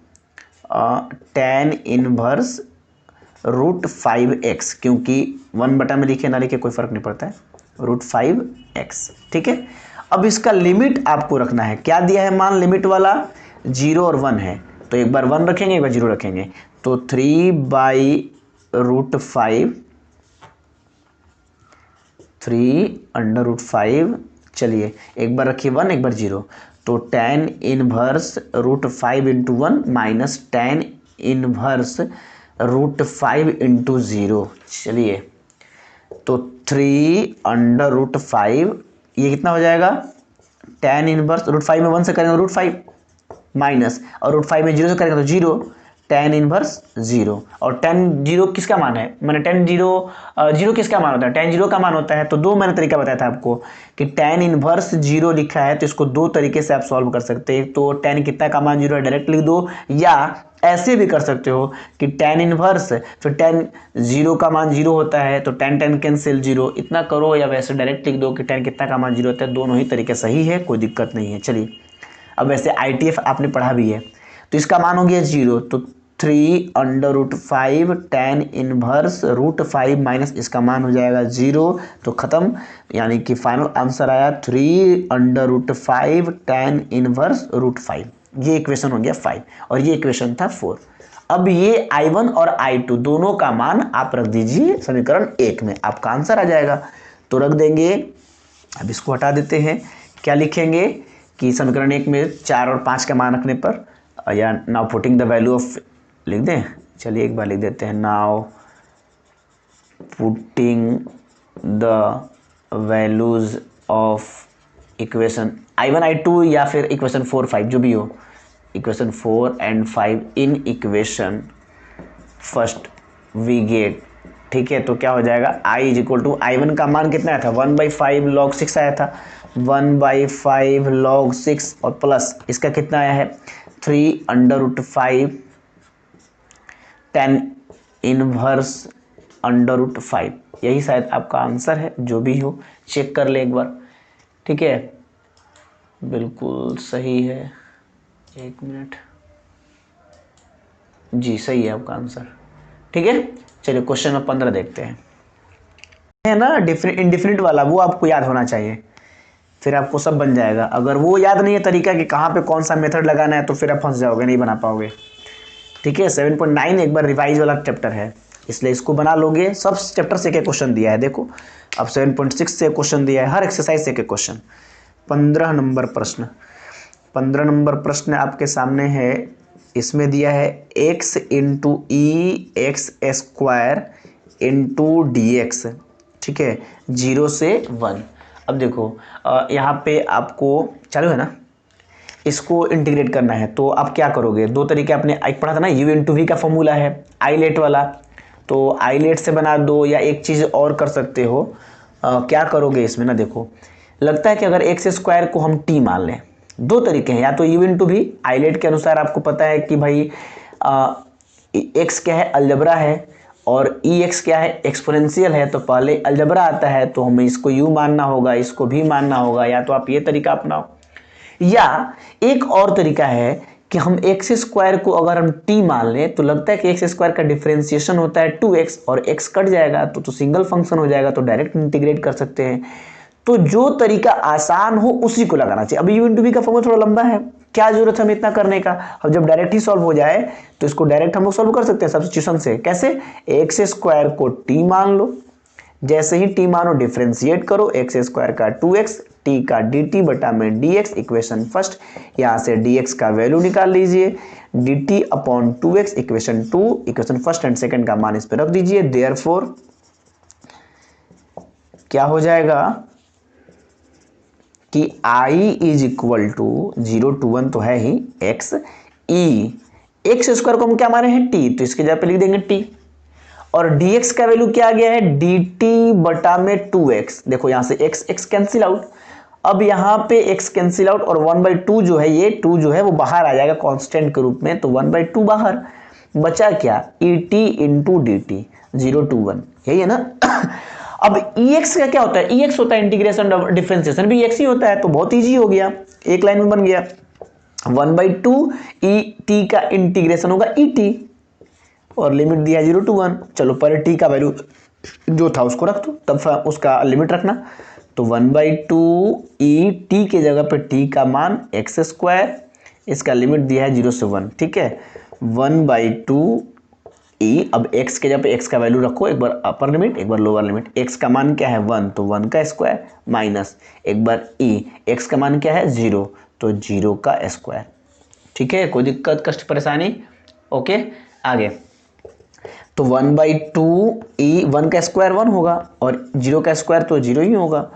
S1: tan इनवर्स √5x, क्योंकि 1 बटा में लिखे ना लिखे कोई फर्क नहीं पड़ता है, √5x। ठीक है, अब इसका लिमिट आपको रखना है, क्या दिया है मान लिमिट वाला 0 और 1 है, तो एक बार 1 रखेंगे एक बार 0 रखेंगे, तो 3/√5 3/5, चलिए एक बार रखिए 1 एक बार 0, तो tan inverse √5 into 1 minus tan inverse √5 into 0, चलिए तो 3/5, ये कितना हो जाएगा tan इनवर्स √5 में 1 से करेंगे √5 माइनस, और √5 में 0 से करेंगे तो 0, tan इनवर्स 0। और tan 0 किसका मान है, मैंने tan 0 किसका मान होता है, tan 0 का मान होता है। तो दो मैंने तरीका बताया था आपको कि tan इनवर्स 0 लिखा है तो इसको दो तरीके से आप सॉल्व कर सकते हैं। तो tan कितना का मान 0 है डायरेक्ट लिख दो, या ऐसे भी कर सकते हो कि tan इनवर्स फिर tan 0 का मान 0 होता है तो tan कैंसिल 0, इतना करो, या वैसे डायरेक्ट लिख दो कि tan कितना का मान 0 होता है। दोनों ही तरीके सही है, कोई दिक्कत नहीं है। चलिए अब वैसे ITF आपने पढ़ा भी है, तो इसका मान हो गया 0, तो 3/5 tan इनवर्स √5 माइनस इसका मान हो जाएगा 0, तो खत्म, यानी कि फाइनल आंसर आया 3/5 tan इनवर्स √5। ये इक्वेशन हो गया 5 और ये इक्वेशन था 4। अब ये I1 और I2 दोनों का मान आप रख दीजिए समीकरण 1 में, आपका आंसर आ जाएगा। तो रख देंगे, अब इसको हटा देते हैं, क्या लिखेंगे कि समीकरण 1 में 4 और 5 का मान रखने पर, या now putting the value of लिख दें, चलिए एक बार लिख देते हैं, now putting the values of equation I1 I2 या फिर इक्वेशन 4 5 जो भी हो, equation 4 and 5 in equation first we get. ठीक है, तो क्या हो जाएगा I = I1 का मान कितना आया था 1/5 log 6 आया था, 1/5 log 6 और प्लस इसका कितना आया है 3/5 tan इनवर्स √5। यही शायद आपका आंसर है, जो भी हो चेक कर ले एक बार। ठीक है, बिल्कुल सही है, एक मिनट, जी सही है आपका आंसर। ठीक है, चलिए क्वेश्चन नंबर 15 देखते हैं। है ना इंडिफिनिट वाला, वो आपको याद होना चाहिए, फिर आपको सब बन जाएगा। अगर वो याद नहीं है तरीका कि कहाँ पे कौन सा मेथड लगाना है तो फिर आप फंस जाओगे, नहीं बना पाओगे। ठीक है, 7.9 एक बार रिवाइज वाला चैप्टर है, इसलिए इसको बना लोगे। सब चैप्टर से एक क्वेश्चन दिया है, देखो अब 7.6 से क्वेश्चन दिया है, हर एक्सरसाइज से एक क्वेश्चन। 15 नंबर प्रश्न, 15 नंबर प्रश्न आपके सामने है। इसमें दिया है x into EX² into DX। ठीक है, 0 से 1। अब देखो यहाँ पे आपको चालू है ना, इसको इंटीग्रेट करना है, तो आप क्या करोगे, दो तरीके आपने एक पढ़ा था ना, U इंटू V का फॉर्मूला है आईलेट वाला, तो आईलेट से बना दो, या एक चीज़ और कर सकते हो। क्या करोगे इसमें ना, देखो लगता है कि अगर x² को हम t मान लें, दो तरीके हैं, या तो U इंटू V आईलेट के अनुसार आपको पता है कि भाई x क्या है अलजबरा है और EX क्या है एक्सपोनेंशियल है, तो पहले अलजबरा आता है तो हमें इसको U मानना होगा, इसको भी मानना होगा, या तो आप ये तरीका अपनाओ। या एक और तरीका है कि हम x² को अगर हम t मान लें तो लगता है कि x² का डिफरेंशिएशन होता है 2x और x कट जाएगा तो सिंगल फंक्शन हो जाएगा, तो डायरेक्ट इंटीग्रेट कर सकते हैं। तो जो तरीका आसान हो उसी को लगाना चाहिए। अभी U इंटू V का फॉर्मूला थोड़ा लंबा है, क्या जरूरत है हमें इतना करने का, अब जब डायरेक्ट ही सॉल्व हो जाए तो इसको डायरेक्ट हम लोग सॉल्व कर सकते हैं सब्स्टिट्यूशन से। कैसे, x² को t मान लो, जैसे ही t मानो डिफरेंशिएट करो, x² का 2x, t का dt बटा में dx, इक्वेशन फर्स्ट, यहाँ से dx का वैल्यू निकाल लीजिए, dt upon 2x, equation 2, equation first and second का मान इस पर रख दीजिए। देयरफॉर क्या हो जाएगा कि i is equal to 0 to 1 तो है ही x e, एक्स स्क्वायर को हम क्या माने हैं t, तो इसके जगह पे लिख देंगे t, और dx का वैल्यू क्या आ गया है dt बटा में 2x। देखो यहां से x x कैंसिल आउट, अब यहां पे x कैंसिल आउट और 1/2 जो है, ये 2 जो है वो बाहर आ जाएगा कांस्टेंट के रूप में, तो 1/2 बाहर बचा क्या et into D T 0 to 1, यही है ना। अब ex का क्या होता है, ex होता है इंटीग्रेशन डिफरेंशिएशन भी ex ही होता है, तो बहुत इजी हो गया, एक लाइन में बन गया। 1/2 et का इंटीग्रेशन होगा et, और लिमिट दिया 0 to 1। चलो पर t का वैल्यू जो था उसको रख दो, तब उसका लिमिट रखना, तो 1/2 et के जगह पे t का मान x स्क्वायर, इसका लिमिट दिया है 0 से 1, ठीक है। 1/2 e, अब x के जगह पे x का वैल्यू रखो, एक बार अपर लिमिट एक बार लोअर लिमिट, x का मान क्या है 1 तो 1 का स्क्वायर, माइनस एक बार e, x का मान क्या है 0 तो 0 का स्क्वायर, ठीक है। कोई दिक्कत कष्ट परेशानी, ओके आगे। तो 1/2 e, 1 का स्क्वायर 1 होगा और 0 का स्क्वायर तो 0 ही होगा,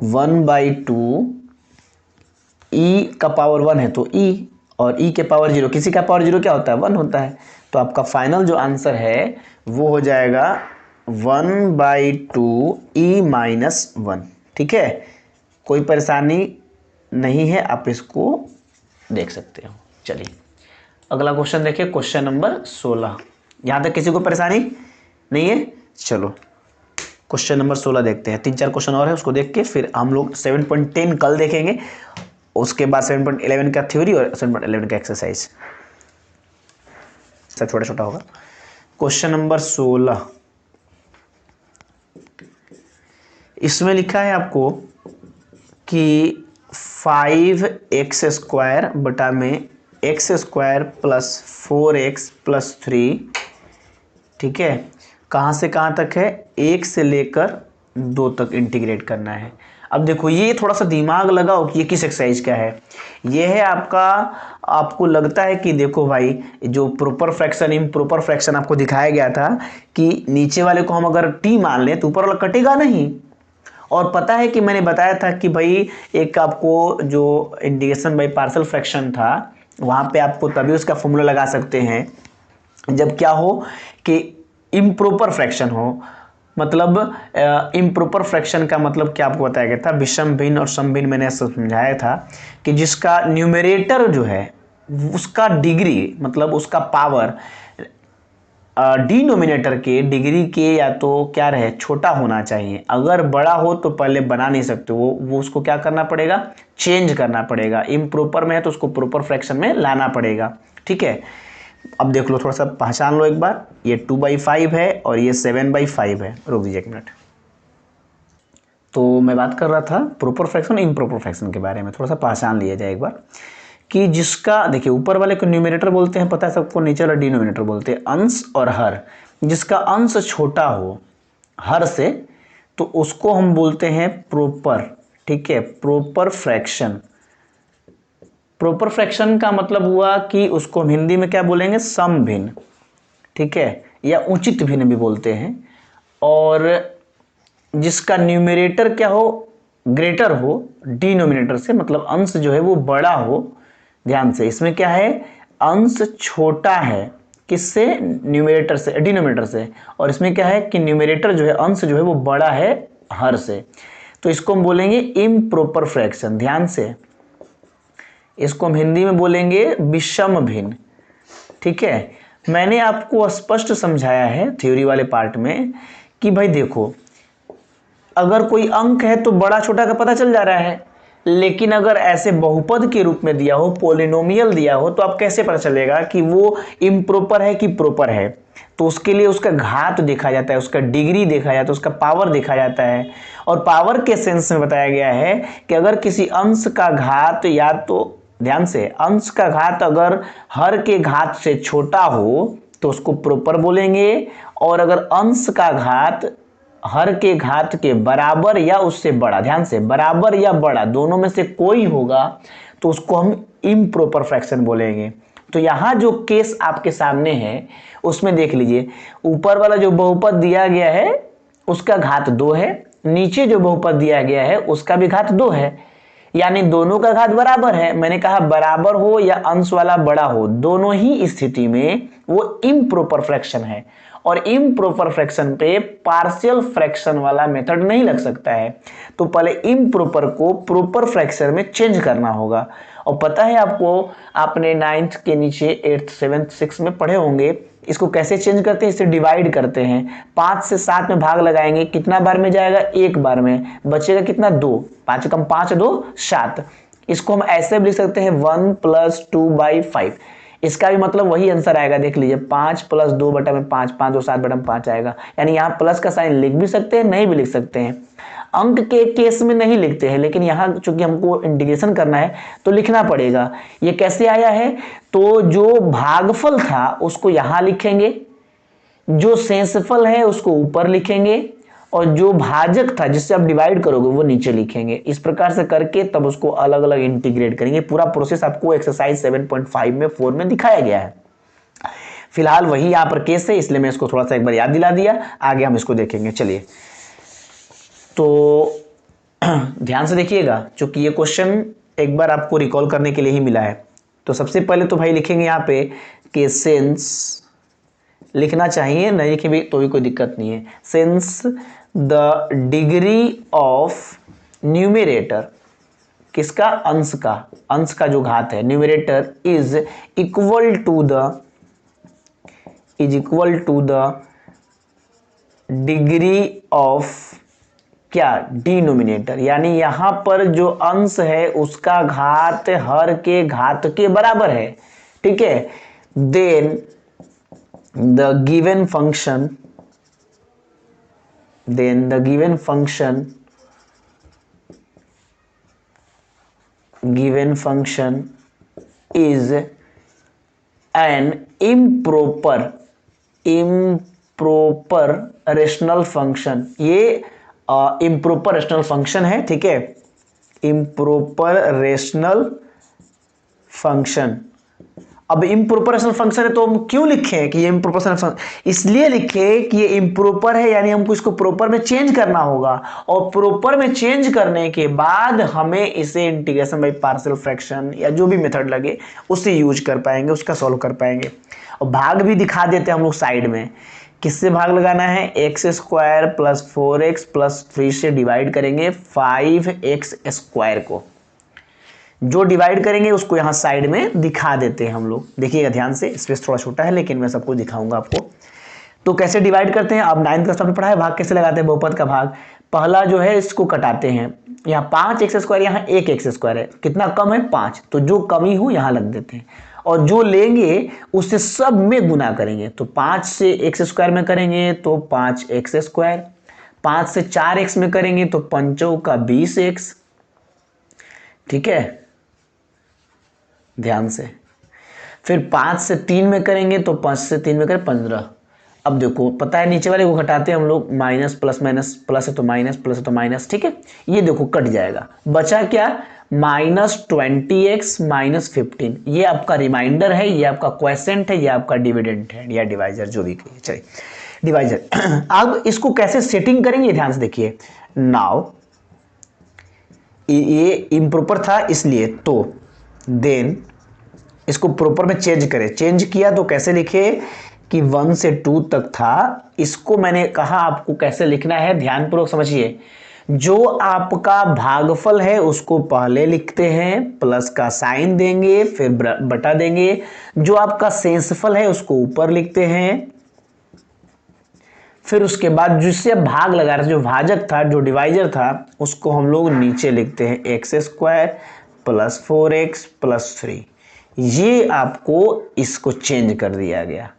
S1: 1/2 e का पावर 1 है तो e, और e के पावर 0, किसी का पावर 0 क्या होता है 1 होता है, तो आपका फाइनल जो आंसर है वो हो जाएगा 1/2 e माइनस 1, ठीक है। कोई परेशानी नहीं है, आप इसको देख सकते हो। चलिए अगला क्वेश्चन देखिए, क्वेश्चन नंबर 16। यहां तक किसी को परेशानी नहीं है? चलो क्वेश्चन नंबर 16 देखते हैं, 3-4 क्वेश्चन और है, उसको देख के फिर हम लोग 7.10 कल देखेंगे, उसके बाद 7.11 का थ्योरी और 7.11 का एक्सरसाइज, सब छोटा छोटा होगा। क्वेश्चन नंबर 16, इसमें लिखा है आपको कि 5x स्क्वायर बटा में x square plus 4x plus 3, ठीक है, कहाँ से कहाँ तक है, 1 से लेकर 2 तक इंटीग्रेट करना है। अब देखो ये थोड़ा सा दिमाग लगाओ कि ये किस एक्सरसाइज का है। ये है आपका, आपको लगता है कि देखो भाई जो प्रॉपर फ्रैक्शन इम्प्रॉपर फ्रैक्शन आपको दिखाया गया था कि नीचे वाले को हम अगर t मान लें तो ऊपर वाला कटेगा नहीं, और पता है कि मैंने बताया था कि भाई एक आपको जो इंटीग्रेशन बाय पार्शियल फ्रैक्शन था वहाँ पे आपको तभी उसका फॉर्मूला लगा सकते हैं जब क्या हो कि इम्प्रॉपर फ्रैक्शन हो। मतलब इम्प्रॉपर फ्रैक्शन का मतलब क्या आपको बताया गया था, विषम भिन्न और समभिन्न, मैंने ऐसा समझाया था कि जिसका न्यूमरेटर जो है उसका डिग्री मतलब उसका पावर डिनोमिनेटर के डिग्री के या तो क्या रहे छोटा होना चाहिए, अगर बड़ा हो तो पहले बना नहीं सकते, वो उसको क्या करना पड़ेगा, चेंज करना पड़ेगा। इम्प्रॉपर में है तो उसको प्रॉपर फ्रैक्शन में लाना पड़ेगा, ठीक है। अब देख लो, थोड़ा सा पहचान लो एक बार, ये 2/5 है और ये 7/5 है। रुक दीजिए एक मिनट, तो मैं बात कर रहा था प्रॉपर फ्रैक्शन इम्प्रॉपर फ्रैक्शन के बारे में, थोड़ा सा पहचान लिया जाए एक बार कि जिसका देखिए ऊपर वाले को न्यूमरेटर बोलते हैं, पता है सबको, नीचे वाला डिनोमिनेटर बोलते हैं, अंश और हर। जिसका अंश छोटा हो हर से तो उसको हम बोलते हैं प्रॉपर, ठीक है, प्रॉपर फ्रैक्शन। प्रॉपर फ्रैक्शन का मतलब हुआ कि उसको हम हिंदी में क्या बोलेंगे, समभिन्न, ठीक है, या उचित भिन्न भी बोलते हैं। और जिसका न्यूमरेटर क्या हो, ग्रेटर हो डिनोमिनेटर से, मतलब अंश जो है वो बड़ा हो। ध्यान से, इसमें क्या है, अंश छोटा है किससे, न्यूमरेटर से, डिनोमिनेटर से, और इसमें क्या है कि न्यूमरेटर जो है अंश जो है वो बड़ा है हर से, तो इसको हम बोलेंगे इम्प्रॉपर फ्रैक्शन। ध्यान से, इसको हम हिंदी में बोलेंगे विषम भिन्न, ठीक है। मैंने आपको स्पष्ट समझाया है थ्योरी वाले पार्ट में कि भाई देखो अगर कोई अंक है तो बड़ा छोटा का पता चल जा रहा है, लेकिन अगर ऐसे बहुपद के रूप में दिया हो, पॉलिनोमियल दिया हो, तो आप कैसे पता चलेगा कि वो इम्प्रॉपर है कि प्रॉपर है, तो उसके लिए उसका घात देखा जाता है, उसका डिग्री देखा जाता है, उसका पावर देखा जाता है। और पावर के सेंस में बताया गया है कि अगर किसी अंश का घात, या तो ध्यान से, अंश का घात अगर हर के घात से छोटा हो तो उसको प्रॉपर बोलेंगे, और अगर अंश का घात हर के घात के बराबर या उससे बड़ा, ध्यान से, बराबर या बड़ा दोनों में से कोई होगा तो उसको हम इम्प्रॉपर फ्रैक्शन बोलेंगे। तो यहां जो केस आपके सामने है उसमें देख लीजिए, ऊपर वाला जो बहुपद दिया गया है उसका घात 2 है नीचे जो बहुपद दिया गया है उसका भी घात 2 है, यानी दोनों का घात बराबर है। मैंने कहा बराबर हो या अंश वाला बड़ा हो, दोनों ही स्थिति में वो इम्प्रॉपर फ्रैक्शन है, और इम्प्रॉपर फ्रैक्शन पे पार्शियल फ्रैक्शन वाला मेथड नहीं लग सकता है। तो पहले इम्प्रॉपर को प्रॉपर फ्रैक्शन में चेंज करना होगा। और पता है आपको, आपने 9th के नीचे 8th 7th 6th में पढ़े होंगे, इसको कैसे चेंज करते हैं, इसे डिवाइड करते हैं। 5 से 7 में भाग लगाएंगे, कितना बार में जाएगा, एक बार में, बचेगा कितना, 2, 5 कम 5 2 7। इसको हम ऐसे भी लिख सकते हैं 1 + 2/5। इसका भी मतलब वही आंसर आएगा, देख लीजिए 5 + 2/5, 5 2 7/5 आएगा। यानी यहाँ प्लस का साइन लिख भी सकते हैं, नहीं भी लिख सकते हैं। अंक के केस में नहीं लिखते हैं, लेकिन यहाँ चूंकि हमको इंटीग्रेशन करना है तो लिखना पड़ेगा। ये कैसे आया है, तो जो भागफल था उसको यहाँ लिखेंगे, जो शेषफल है उसको ऊपर लिखेंगे, और जो भाजक था जिससे आप डिवाइड करोगे वो नीचे लिखेंगे। इस प्रकार से करके तब उसको अलग अलग इंटीग्रेट करेंगे। पूरा प्रोसेस आपको एक्सरसाइज 7.5 में 4 में दिखाया गया है। फिलहाल वही यहाँ पर केस है, इसलिए मैं इसको थोड़ा सा एक बार याद दिला दिया, आगे हम इसको देखेंगे। चलिए तो ध्यान से देखिएगा, क्योंकि ये क्वेश्चन एक बार आपको रिकॉल करने के लिए ही मिला है। तो सबसे पहले तो भाई लिखेंगे यहाँ पे कि सिंस, लिखना चाहिए, नहीं लिखे भी तो भी कोई दिक्कत नहीं है। Since the degree of numerator, किसका, अंश का जो घात है, numerator is equal to the degree of क्या, डिनोमिनेटर, यानी यहां पर जो अंश है उसका घात हर के घात के बराबर है। ठीक है, then the given function is an improper rational function। ये इम्प्रॉपर रेशनल फंक्शन है। ठीक है, इम्प्रॉपर रेशनल फंक्शन। अब इम्प्रॉपर रेशनल फंक्शन है तो हम क्यों लिखें कि ये इम्प्रॉपर फंक्शन, इसलिए लिखे कि ये इम्प्रॉपर है, यानी हमको इसको प्रॉपर में चेंज करना होगा, और प्रॉपर में चेंज करने के बाद हमें इसे इंटीग्रेशन बाय पार्शियल फ्रैक्शन या जो भी मेथड लगे उससे यूज कर पाएंगे, उसका सॉल्व कर पाएंगे। और भाग भी दिखा देते हैं हम लोग साइड में, किससे भाग लगाना है, x² + 4x + 3 से डिवाइड करेंगे 5x² को। जो डिवाइड करेंगे उसको यहाँ साइड में दिखा देते हैं हम लोग, देखिएगा ध्यान से, स्पेस थोड़ा छोटा है लेकिन मैं सबको दिखाऊंगा आपको। तो कैसे डिवाइड करते हैं, अब 9th क्लास में पढ़ा है, भाग कैसे लगाते हैं, बहुपद का भाग। पहला जो है इसको कटाते हैं, यहाँ 5x², यहाँ 1x² है, कितना कम है, 5, तो जो कमी हो यहाँ लग देते हैं, और जो लेंगे उससे सब में गुना करेंगे। तो 5 से x² में करेंगे तो 5x², 5 से 4x में करेंगे तो 5 का 20x। ठीक है, ध्यान से। फिर 5 से 3 में करेंगे तो 5 से 3 में करें 15। अब देखो पता है नीचे वाले को घटाते हैं हम लोग, माइनस प्लस माइनस, प्लस है तो माइनस, प्लस है तो माइनस। ठीक है, ये देखो कट जाएगा, बचा क्या, -20x -15। ये आपका रिमाइंडर है, ये आपका क्वेश्चन है, ये आपका डिविडेंड है या डिवाइजर, जो भी कहिए। चलिए डिवाइजर। अब इसको कैसे सेटिंग करेंगे ध्यान से देखिए। नाउ ये इम्प्रॉपर था इसलिए, तो देन इसको प्रॉपर में चेंज करें। चेंज किया तो कैसे लिखे कि 1 से 2 तक था, इसको मैंने कहा आपको कैसे लिखना है, ध्यानपूर्वक समझिए। जो आपका भागफल है उसको पहले लिखते हैं, प्लस का साइन देंगे, फिर बटा देंगे। जो आपका शेषफल है उसको ऊपर लिखते हैं, फिर उसके बाद जिससे भाग लगा रहे, जो भाजक था, जो डिवाइजर था, उसको हम लोग नीचे लिखते हैं x² + 4x + 3। ये आपको इसको चेंज कर दिया गया।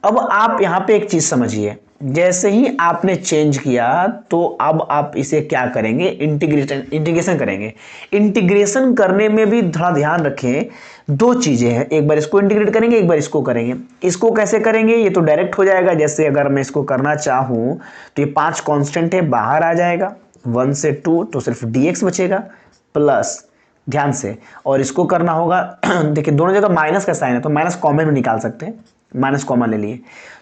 S1: अब आप यहाँ पे एक चीज समझिए, जैसे ही आपने चेंज किया तो अब आप इसे क्या करेंगे, इंटीग्रेशन करेंगे। इंटीग्रेशन करने में भी थोड़ा ध्यान रखें, दो चीजें हैं, एक बार इसको इंटीग्रेट करेंगे, एक बार इसको करेंगे। इसको कैसे करेंगे, ये तो डायरेक्ट हो जाएगा। जैसे अगर मैं इसको करना चाहूं तो ये 5 कांस्टेंट है, बाहर आ जाएगा, 1 से 2 तो सिर्फ dx बचेगा, प्लस, ध्यान से, और इसको करना होगा देखिए दोनों जगह माइनस का साइन है तो माइनस कॉमन में निकाल सकते हैं, माइनस कॉमन ले लिए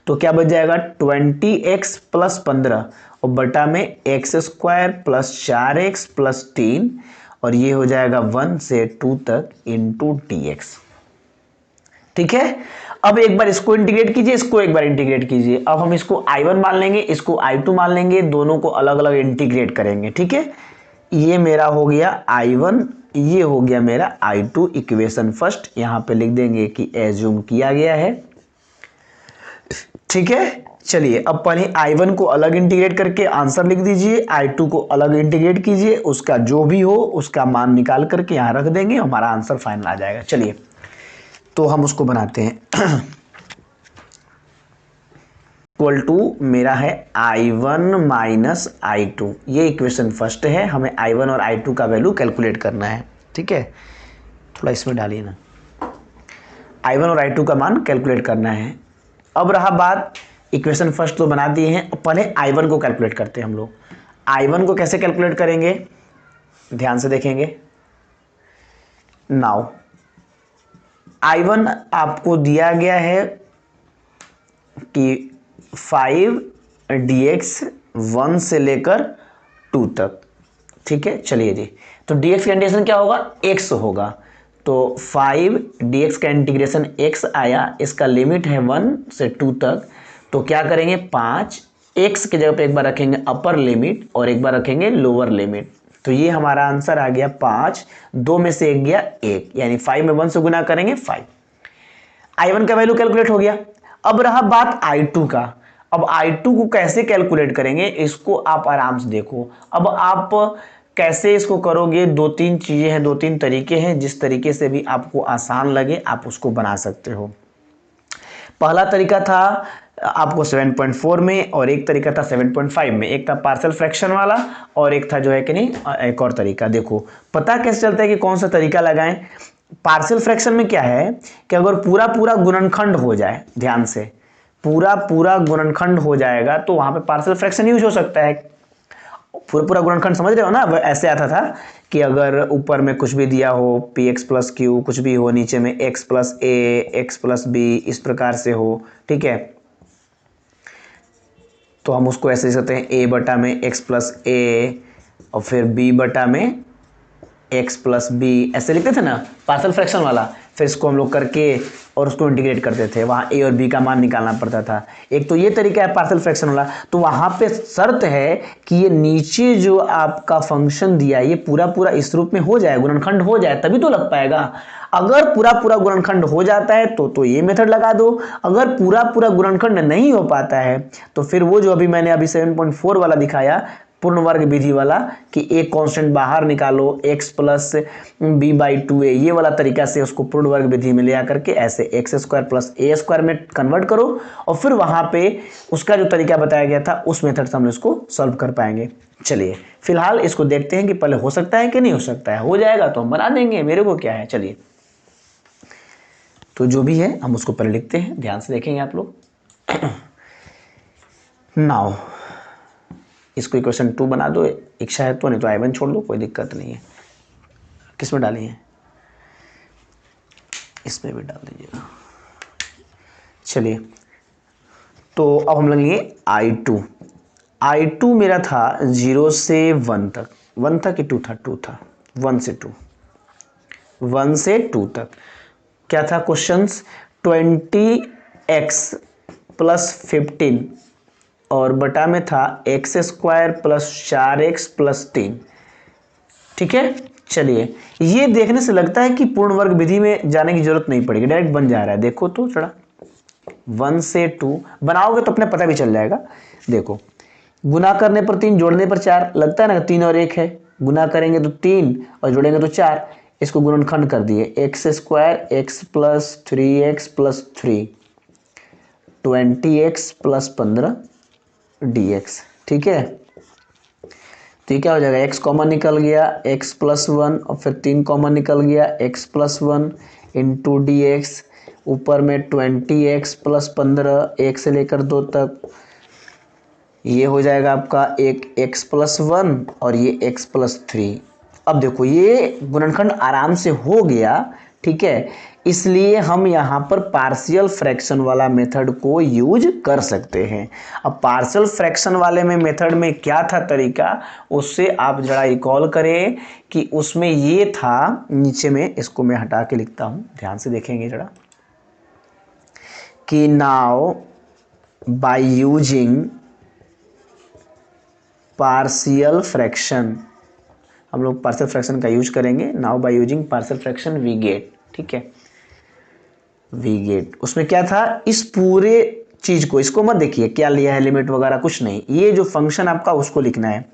S1: तो क्या बच जाएगा 20x प्लस 15 और बटा में x square plus 4x plus 3 और ये हो जाएगा 1 से 2 तक इंटू dx। ठीक है, अब एक बार इसको इंटीग्रेट कीजिए, इसको एक बार इंटीग्रेट कीजिए। अब हम इसको I1 मान लेंगे, इसको I2 मान लेंगे, दोनों को अलग अलग इंटीग्रेट करेंगे। ठीक है, ये मेरा हो गया I1, ये हो गया मेरा I2। इक्वेशन फर्स्ट यहां पे लिख देंगे कि एज्यूम किया गया है। ठीक है, चलिए अब पहले I1 को अलग इंटीग्रेट करके आंसर लिख दीजिए, I2 को अलग इंटीग्रेट कीजिए, उसका जो भी हो उसका मान निकाल करके यहां रख देंगे, हमारा आंसर फाइनल आ जाएगा। चलिए तो हम उसको बनाते हैं। इक्वल टू मेरा है I1 माइनस I2, ये इक्वेशन फर्स्ट है, हमें I1 और I2 का वैल्यू कैलकुलेट करना है। ठीक है, थोड़ा इसमें डालिए ना, I1 और I2 का मान कैलकुलेट करना है। अब रहा बात, इक्वेशन फर्स्ट तो बना दिए हैं, पहले I1 को कैलकुलेट करते हैं हम लोग। I1 को कैसे कैलकुलेट करेंगे, ध्यान से देखेंगे। नाउ I1 आपको दिया गया है कि 5dx 1 से लेकर 2 तक। ठीक है, चलिए जी, तो dx का इंटीग्रेशन क्या होगा, x होगा, तो 5dx का इंटीग्रेशन x आया, इसका लिमिट है 1 से 2 तक। तो क्या करेंगे, 5 x की जगह पे एक बार रखेंगे अपर लिमिट और एक बार रखेंगे लोअर लिमिट, तो ये हमारा आंसर आ गया 5, 2 में से 1 गया 1, यानी 5 में 1 से गुना करेंगे 5। I1 का वैल्यू कैलकुलेट हो गया। अब रहा बात I2 का। अब I2 को कैसे कैलकुलेट करेंगे, इसको आप आराम से देखो। अब आप कैसे इसको करोगे, 2-3 चीजें हैं, 2-3 तरीके हैं, जिस तरीके से भी आपको आसान लगे आप उसको बना सकते हो। पहला तरीका था आपको 7.4 में और एक तरीका था 7.5 में, एक था पार्शियल फ्रैक्शन वाला और एक था जो है कि नहीं एक और तरीका। देखो पता कैसे चलता है कि कौन सा तरीका लगाएं। पार्शियल फ्रैक्शन में क्या है कि अगर पूरा पूरा गुणनखंड हो जाए, ध्यान से पूरा पूरा गुणनखंड हो जाएगा तो वहां पे पार्शियल फ्रैक्शन यूज हो सकता है। पूरा पूरा गुणनखंड समझ रहे हो ना, ऐसे आता था कि अगर ऊपर में कुछ भी दिया हो px प्लस क्यू, कुछ भी हो, नीचे में x प्लस ए, एक्स प्लस बी, इस प्रकार से हो। ठीक है, तो हम उसको ऐसे लिख सकते हैं a बटा में x प्लस ए और फिर b बटा में x प्लस बी, ऐसे लिखते थे ना पार्शियल फ्रैक्शन वाला। फिर इसको हम लोग करके और उसको इंटीग्रेट करते थे, वहाँ a और b का मान निकालना पड़ता था। एक तो ये तरीका है पार्शियल फ्रैक्शन वाला, तो वहाँ पे शर्त है कि ये नीचे जो आपका फंक्शन दिया है ये पूरा पूरा इस रूप में हो जाए, गुणनखंड हो जाए, तभी तो लग पाएगा। अगर पूरा पूरा गुणनखंड हो जाता है तो ये मेथड लगा दो, अगर पूरा पूरा गुणनखंड नहीं हो पाता है तो फिर वो जो अभी मैंने अभी 7.4 वाला दिखाया पूर्ण वर्ग विधि वाला कि एक कांस्टेंट बाहर निकालो x plus B by 2a, ये वाला तरीका से उसको पूर्ण वर्ग विधि में ले आकर के ऐसे एक्स स्क्वायर प्लस ए स्क्वायर में कन्वर्ट करो और फिर वहां पे उसका जो तरीका बताया गया था उस मेथड से हम इसको सॉल्व कर पाएंगे। चलिए फिलहाल इसको देखते हैं कि पहले हो सकता है कि नहीं हो सकता है, हो जाएगा तो हम बना देंगे, मेरे को क्या है। चलिए तो जो भी है हम उसको पहले लिखते हैं, ध्यान से देखेंगे आप लोग। नाउ इसको इक्वेशन 2 बना दो, इच्छा है तो, नहीं तो I1 छोड़ दो, कोई दिक्कत नहीं है। किस में डाली है, इसमें भी डाल दीजिएगा। चलिए तो अब हम लगेंगे I2। I2 मेरा था 0 से 1 तक, 1 था कि 2 था, 2 था, 1 से 2, 1 से 2 तक। क्या था क्वेश्चंस, 20x प्लस 15 और बटा में था x square plus 4x plus 3। ठीक है, चलिए ये देखने से लगता है कि पूर्ण वर्ग विधि में जाने की जरूरत नहीं पड़ेगी, डायरेक्ट बन जा रहा है। देखो तो थोड़ा 1 से 2 बनाओगे तो अपने पता भी चल जाएगा। देखो गुना करने पर 3, जोड़ने पर 4, लगता है ना 3 और 1 है, गुना करेंगे तो 3 और जोड़ेंगे तो 4, इसको गुणनखंड कर दिए x square x plus 3x plus 3, 20x plus 15 dx। ठीक है, तो ये क्या हो जाएगा, x कॉमन निकल गया, x प्लस 1 और फिर 3 कॉमन निकल गया, x plus 1 into d x, ऊपर में 20x प्लस 15 1 से लेकर 2 तक, ये हो जाएगा आपका एक x प्लस 1 और ये x प्लस 3। अब देखो ये गुणनखंड आराम से हो गया। ठीक है, इसलिए हम यहाँ पर पार्शियल फ्रैक्शन वाला मेथड को यूज कर सकते हैं। अब पार्शियल फ्रैक्शन वाले में मेथड में क्या था तरीका, उससे आप जरा रिकॉल करें कि उसमें ये था, नीचे में इसको मैं हटा के लिखता हूँ, ध्यान से देखेंगे जरा, कि now by using partial fraction, हम लोग पार्शियल फ्रैक्शन का यूज करेंगे। Now by using partial fraction we get, ठीक है, वी गेट। उसमें क्या था, इस पूरे चीज को, इसको मत देखिए क्या लिया है, लिमिट वगैरह कुछ नहीं, ये जो फंक्शन आपका उसको लिखना है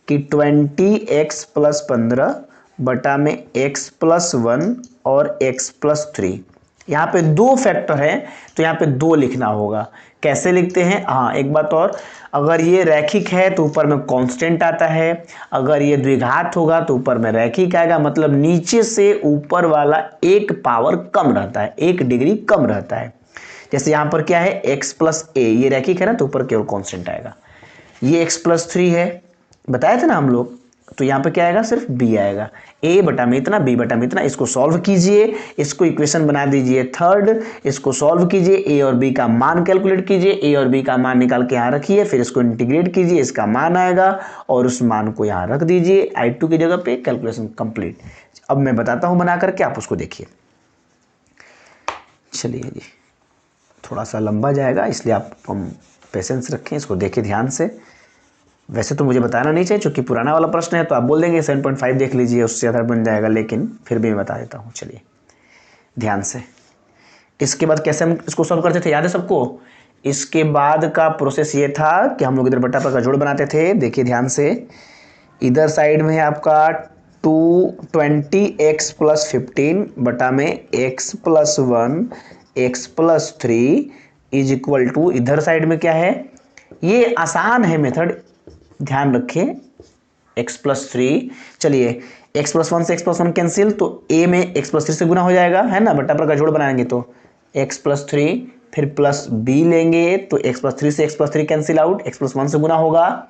S1: कि 20x + 15 बटा में x + 1 और x + 3। यहाँ पे दो फैक्टर है तो यहाँ पे दो लिखना होगा। कैसे लिखते हैं, हाँ एक बात और, अगर ये रैखिक है तो ऊपर में कांस्टेंट आता है, अगर ये द्विघात होगा तो ऊपर में रैखिक आएगा, मतलब नीचे से ऊपर वाला एक पावर कम रहता है, एक डिग्री कम रहता है। जैसे यहाँ पर क्या है, x + a, ये रैखिक है ना, तो ऊपर केवल कांस्टेंट आएगा। ये x + 3 है, बताया था ना हम लोग, तो यहाँ पे क्या आएगा, सिर्फ b आएगा। a बटा में इतना, b बटा में इतना, इसको सॉल्व कीजिए, इसको इक्वेशन बना दीजिए थर्ड, इसको सॉल्व कीजिए, a और b का मान कैलकुलेट कीजिए, a और b का मान निकाल के यहाँ रखिए, फिर इसको इंटीग्रेट कीजिए, इसका मान आएगा और उस मान को यहाँ रख दीजिए I2 की जगह पे, कैलकुलेशन कंप्लीट। अब मैं बताता हूँ बना करके, आप उसको देखिए। चलिए जी, थोड़ा सा लंबा जाएगा इसलिए आप पेशेंस रखें, इसको देखिए ध्यान से। वैसे तो मुझे बताना नहीं चाहिए क्योंकि पुराना वाला प्रश्न है, तो आप बोल देंगे 7.5 देख लीजिए, उससे ज़्यादा बन जाएगा, लेकिन फिर भी मैं बता देता हूँ। चलिए ध्यान से, इसके बाद कैसे हम इसको सॉल्व करते थे, याद है सबको? इसके बाद का प्रोसेस ये था कि हम लोग इधर बटा पर का जोड़ बनाते थे। देखिए ध्यान से, इधर साइड में है आपका 20x + 15 बटा में x + 1 x + 3 is equal to, इधर साइड में क्या है, ये आसान है मेथड, ध्यान रखें, x + 3। चलिए x + 1 से x + 1 कैंसिल, तो a में x + 3 से गुना हो जाएगा, है ना, बटा पर का जोड़ बनाएंगे तो x + 3, फिर प्लस b लेंगे तो x + 3 से x + 3 कैंसिल आउट, x + 1 से गुना होगा,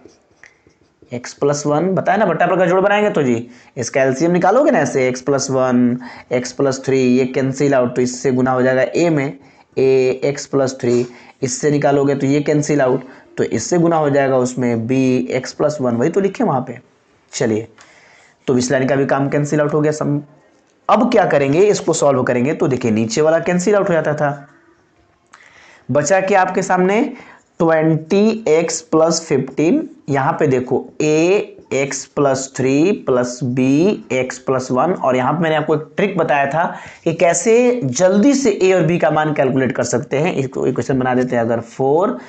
S1: x + 1 बताया ना, बटा पर का जोड़ बनाएंगे तो जी इसका एलसीएम निकालोगे ना, ऐसे x + 1 x + 3 ये कैंसिल आउट, तो इससे गुना हो जाएगा a में, a x + 3, इससे निकालोगे तो ये कैंसिल आउट, तो इससे गुना हो जाएगा उसमें b x + 1, वही तो लिखे वहाँ पे। चलिए, तो इस लाइन का भी काम कैंसिल आउट हो गया सब। अब क्या करेंगे, इसको सॉल्व करेंगे तो देखिए नीचे वाला कैंसिल आउट हो जाता था, बचा कि आपके सामने 20x + 15, यहाँ पे देखो a x + 3 + b x + 1, और यहाँ पे मैंने आपको एक ट्रिक बताया था कि कैसे जल्दी से a और b का मान कैलकुलेट कर सकते हैं। इसको इक्वेशन बना देते हैं, अगर 4,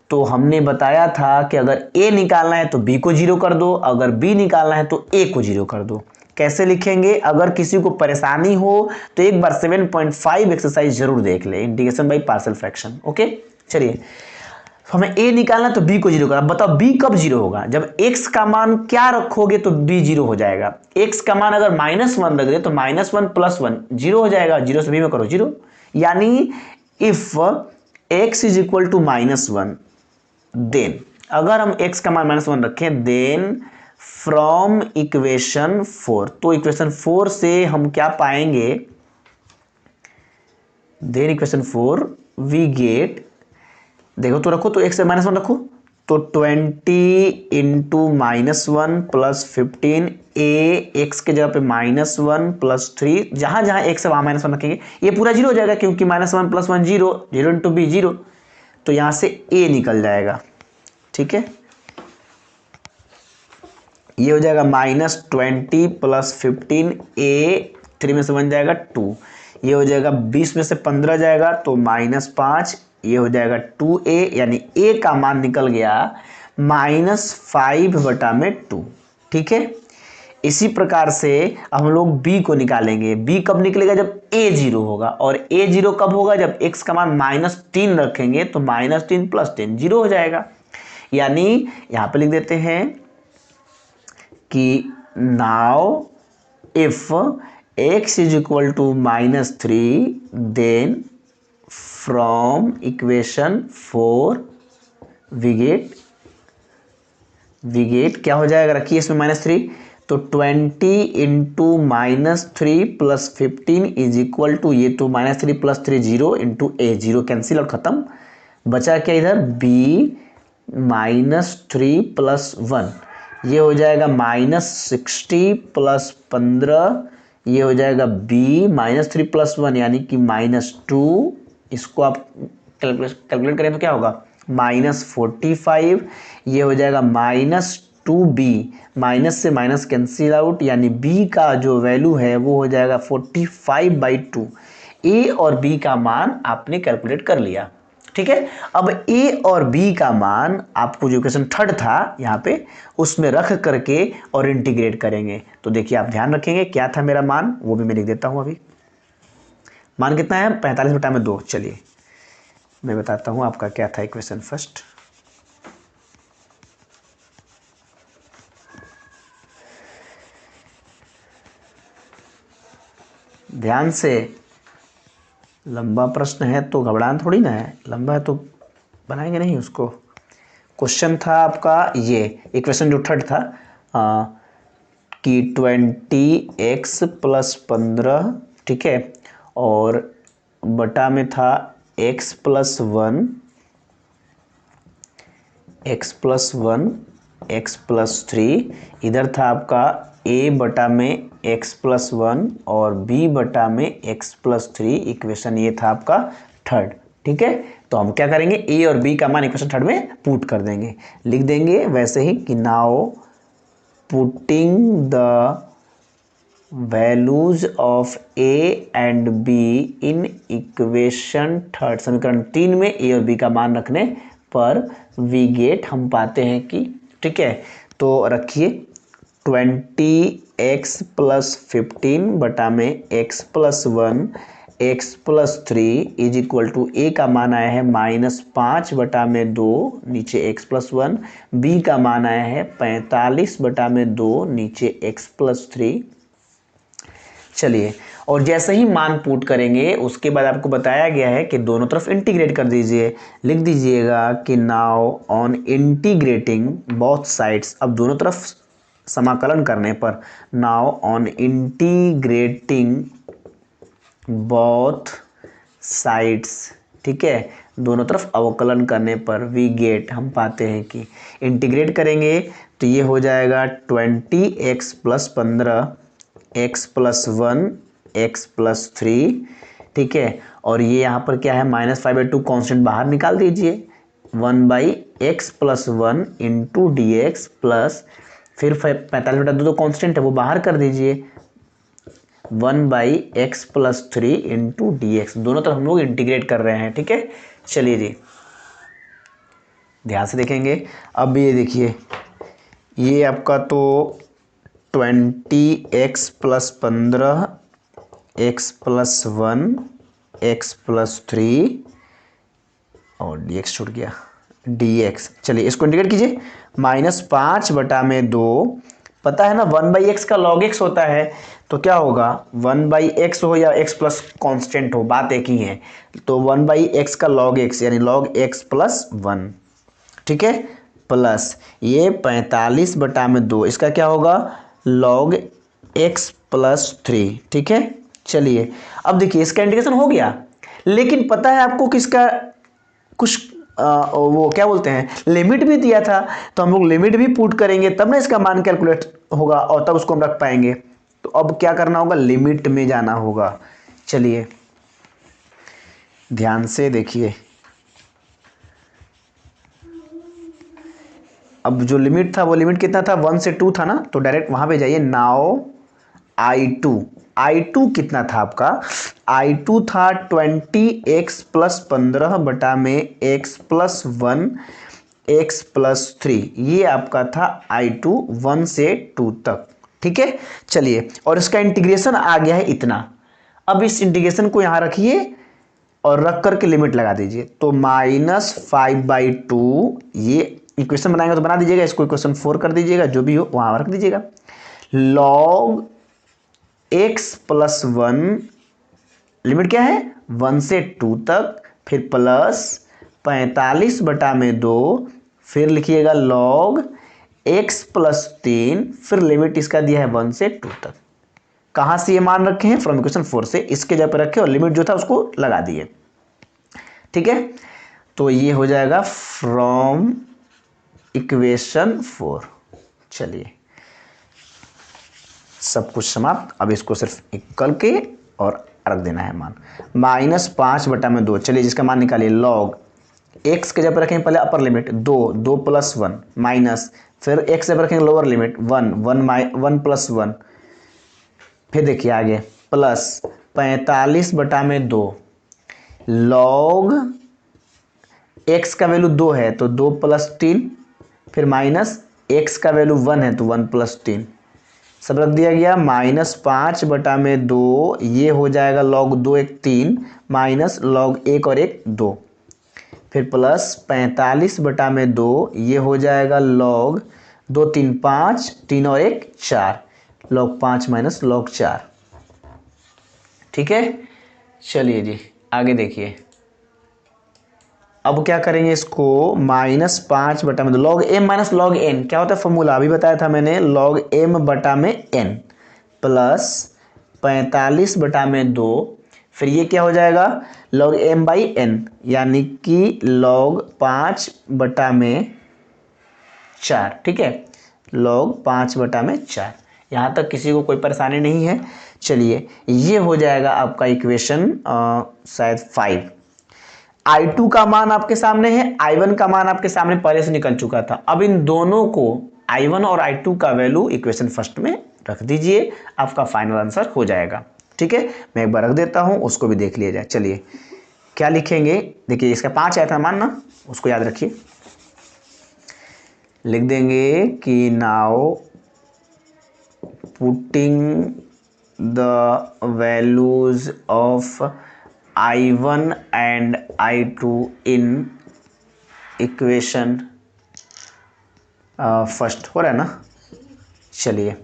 S1: तो हमने बताया था कि अगर a निकालना है तो b को 0 कर दो, अगर b निकालना है तो a को 0 कर दो। कैसे लिखेंगे, अगर किसी को परेशानी हो तो एक बार 7.5 एक्सरसाइज जरूर देख ले, integration by partial fraction. Okay, चलिए हमें a निकालना तो b को 0 करना। बताओ b कब 0 होगा, जब x का मान क्या रखोगे तो b 0 हो जाएगा। x का मान अगर -1 रख दे तो -1 + 1 0 हो जाएगा, 0 से b में करो 0, यानी इफ x = -1, देन अगर हम x का मान -1 रखें, देन फ्रॉम इक्वेशन 4, तो इक्वेशन 4 से हम क्या पाएंगे, देन इक्वेशन 4 वी गेट, देखो तो रखो, तो x से -1 रखो, तो 20 × -1 + 15 a, x के जगह पे -1 + 3, जहां जहां x है वहां -1 रखेंगे, ये पूरा 0 हो जाएगा क्योंकि -1 + 1 0, 0 × b 0, तो यहां से a निकल जाएगा। ठीक है, ये हो जाएगा -20 + 15 a, 3 में से 1 जाएगा 2, ये हो जाएगा 20 में से 15 जाएगा तो -5, ये हो जाएगा 2a, यानी a का मान निकल गया -5/2। ठीक है, इसी प्रकार से हम लोग b को निकालेंगे। b कब निकलेगा, जब a 0 होगा, और a 0 कब होगा, जब x का मान -3 रखेंगे तो -3 + 10 0 हो जाएगा। यानी यहां पे लिख देते हैं कि now if x = -3, then from equation 4 we get क्या हो जाएगा, रखिए इसमें -3, तो 20 into -3 plus 15 is equal to, ये तो -3 प्लस 3 0 इंटू ए, 0 कैंसिल और ख़त्म। बचा क्या इधर, b -3 प्लस 1, ये हो जाएगा -60 प्लस 15, ये हो जाएगा b -3 प्लस 1 यानी कि -2। इसको आप कैलकुलेट करें तो क्या होगा, -45, ये हो जाएगा -2b, माइनस से माइनस कैंसिल आउट, यानी b का जो वैल्यू है वो हो जाएगा 45/2। a और b का मान आपने कैलकुलेट कर लिया, ठीक है। अब a और b का मान आपको जो क्वेश्चन थर्ड था यहाँ पे उसमें रख करके और इंटीग्रेट करेंगे। तो देखिए आप ध्यान रखेंगे क्या था मेरा मान, वो भी मैं लिख देता हूँ। अभी मान कितना है, 45/2। चलिए मैं बताता हूँ आपका क्या था इक्वेशन फर्स्ट। ध्यान से, लंबा प्रश्न है तो घबराना थोड़ी ना है, लंबा है तो बनाएंगे नहीं उसको। क्वेश्चन था आपका ये इक्वेशन जो थर्ड था कि 20x + 15, ठीक है, और बटा में था x + 1, x + 1, x + 3, इधर था आपका a बटा में x + 1 और b बटा में x + 3। इक्वेशन ये था आपका थर्ड, ठीक है। तो हम क्या करेंगे, a और b का मान इक्वेशन थर्ड में पुट कर देंगे, लिख देंगे वैसे ही कि now putting the values of a and b in equation third, समीकरण 3 में a और b का मान रखने पर वी गेट, हम पाते हैं कि, ठीक है। तो रखिए 20x + 15 बटा में x + 1 x + 3 is equal to a का मान आया है -5/2 नीचे x + 1, b का मान आया है 45/2 नीचे x + 3। चलिए, और जैसे ही मान पुट करेंगे उसके बाद आपको बताया गया है कि दोनों तरफ इंटीग्रेट कर दीजिए। लिख दीजिएगा कि now on integrating both sides, अब दोनों तरफ समाकलन करने पर, now on integrating both sides, ठीक है, दोनों तरफ अवकलन करने पर वी गेट, हम पाते हैं कि इंटीग्रेट करेंगे तो ये हो जाएगा 20x + 15 x + 1 x + 3, ठीक है। और ये यहाँ पर क्या है, -5/2 कॉन्स्टेंट बाहर निकाल दीजिए, 1/x + 1 इंटू dx प्लस फिर 45/2 तो कॉन्स्टेंट है वो बाहर कर दीजिए, 1/x + 3 इंटू dx। दोनों तरफ हम लोग इंटीग्रेट कर रहे हैं, ठीक है। चलिए जी ध्यान से देखेंगे। अब ये देखिए, ये आपका तो 20x + 15 x + 1 x + 3 और dx छूट गया, dx। चलिए इसको इंटीग्रेट कीजिए, -5/2, पता है ना 1/x का log x होता है, तो क्या होगा 1/x हो या x प्लस कांस्टेंट हो, बात एक ही है। तो 1/x का log x यानी log x + 1, ठीक है, प्लस ये 45/2, इसका क्या होगा log x + 3, ठीक है। चलिए अब देखिए इसका इंटीग्रेशन हो गया, लेकिन पता है आपको किसका कुछ वो क्या बोलते हैं लिमिट भी दिया था, तो हम लोग लिमिट भी पुट करेंगे तब ना इसका मान कैलकुलेट होगा और तब उसको हम रख पाएंगे। तो अब क्या करना होगा, लिमिट में जाना होगा। चलिए ध्यान से देखिए, अब जो लिमिट था वो लिमिट कितना था, 1 से 2 था ना, तो डायरेक्ट वहां पे जाइए। नाउ I2 कितना था आपका, I2 था 20x + 15 बटा में x + 1 x + 3, ये आपका था I2 1 से 2 तक, ठीक है। चलिए और इसका इंटीग्रेशन आ गया है इतना, अब इस इंटीग्रेशन को यहां रखिए और रख करके लिमिट लगा दीजिए, तो -5/2, ये इक्वेशन बनाएंगे तो बना दीजिएगा, इसको इक्वेशन 4 कर दीजिएगा, जो भी हो वहां रख दीजिएगा। log x + 1, लिमिट क्या है 1 से 2 तक, फिर प्लस 45/2, फिर लिखिएगा log x प्लस 3, फिर लिमिट इसका दिया है 1 से 2 तक। कहाँ से ये मान रखे हैं? फ्रॉम इक्वेशन 4 से, इसके जगह पर रखे और लिमिट जो था उसको लगा दिए। ठीक है, तो ये हो जाएगा फ्रॉम इक्वेशन 4। चलिए सब कुछ समाप्त। अब इसको सिर्फ इक्वल के और रख देना है मान। -5/2, चलिए जिसका मान निकालिए। लॉग x के जगह पर रखेंगे पहले अपर लिमिट 2 प्लस 1 माइनस, फिर x जगह पर रखेंगे लोअर लिमिट 1 प्लस 1, फिर देखिए आगे प्लस 45/2 लॉग x का वैल्यू 2 है तो 2 प्लस 3, फिर माइनस x का वैल्यू 1 है तो 1 प्लस 3, सब रख दिया गया। -5/2 ये हो जाएगा लॉग 2 1 3 माइनस लॉग 1 और 1 2, फिर प्लस 45/2 ये हो जाएगा लॉग 2 3 5, 3 और 1 4, लॉग 5 माइनस लॉग 4। ठीक है, चलिए जी आगे देखिए। अब क्या करेंगे इसको? -5/2 log m minus log n क्या होता है फॉर्मूला? अभी बताया था मैंने, लॉग m/n प्लस 45/2, फिर ये क्या हो जाएगा? लॉग m/n यानी कि लॉग 5/4। ठीक है, लॉग 5/4। यहाँ तक किसी को कोई परेशानी नहीं है। चलिए ये हो जाएगा आपका इक्वेशन शायद 5। I2 का मान आपके सामने है, I1 का मान आपके सामने पहले से निकल चुका था। अब इन दोनों को I1 और I2 का वैल्यू इक्वेशन फर्स्ट में रख दीजिए, आपका फाइनल आंसर हो जाएगा। ठीक है, मैं एक बार रख देता हूं, उसको भी देख लिया जाए। चलिए क्या लिखेंगे? देखिए इसका 5 आया था मान ना, उसको याद रखिए। लिख देंगे कि now putting the values of I1 and I2 in equation first. हो रहा है ना? चलिए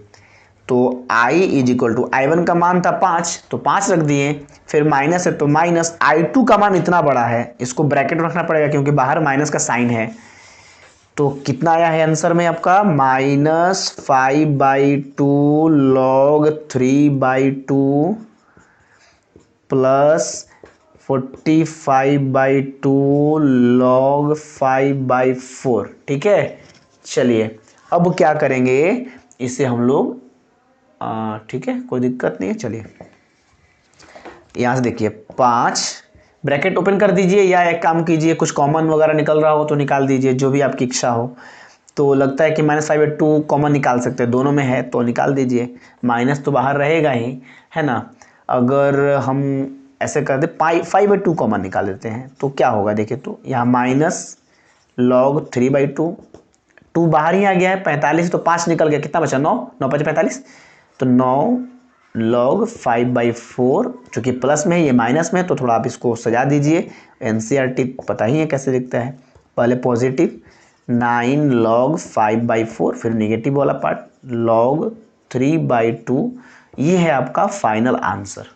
S1: तो I is equal to, I1 का मान था 5 तो 5 रख दिए, फिर माइनस है तो माइनस, I2 का मान इतना बड़ा है, इसको ब्रैकेट रखना पड़ेगा क्योंकि बाहर माइनस का साइन है। तो कितना आया है आंसर में आपका? -5/2 लॉग 3/2 प्लस 45/2 लॉग 5/4। ठीक है, चलिए अब क्या करेंगे इसे हम लोग, ठीक है कोई दिक्कत नहीं है। चलिए यहाँ से देखिए 5 ब्रैकेट ओपन कर दीजिए, या एक काम कीजिए कुछ कॉमन वगैरह निकल रहा हो तो निकाल दीजिए, जो भी आपकी इच्छा हो। तो लगता है कि -5/2 कॉमन निकाल सकते हैं, दोनों में है तो निकाल दीजिए। माइनस तो बाहर रहेगा ही, है ना? अगर हम ऐसे कर दे 5/2 कॉमन निकाल देते हैं तो क्या होगा? देखिए तो यहाँ माइनस लॉग 3/2, 2 बाहर ही आ गया है, 45 तो 5 निकल गया, कितना बचा? 9, 9 5 45, तो 9 लॉग 5/4, चूँकि प्लस में है ये माइनस में, तो थोड़ा आप इसको सजा दीजिए। NCERT पता ही है कैसे दिखता है, पहले पॉजिटिव 9 लॉग 5/4, फिर नेगेटिव वाला पार्ट लॉग 3/2, ये है आपका फाइनल आंसर।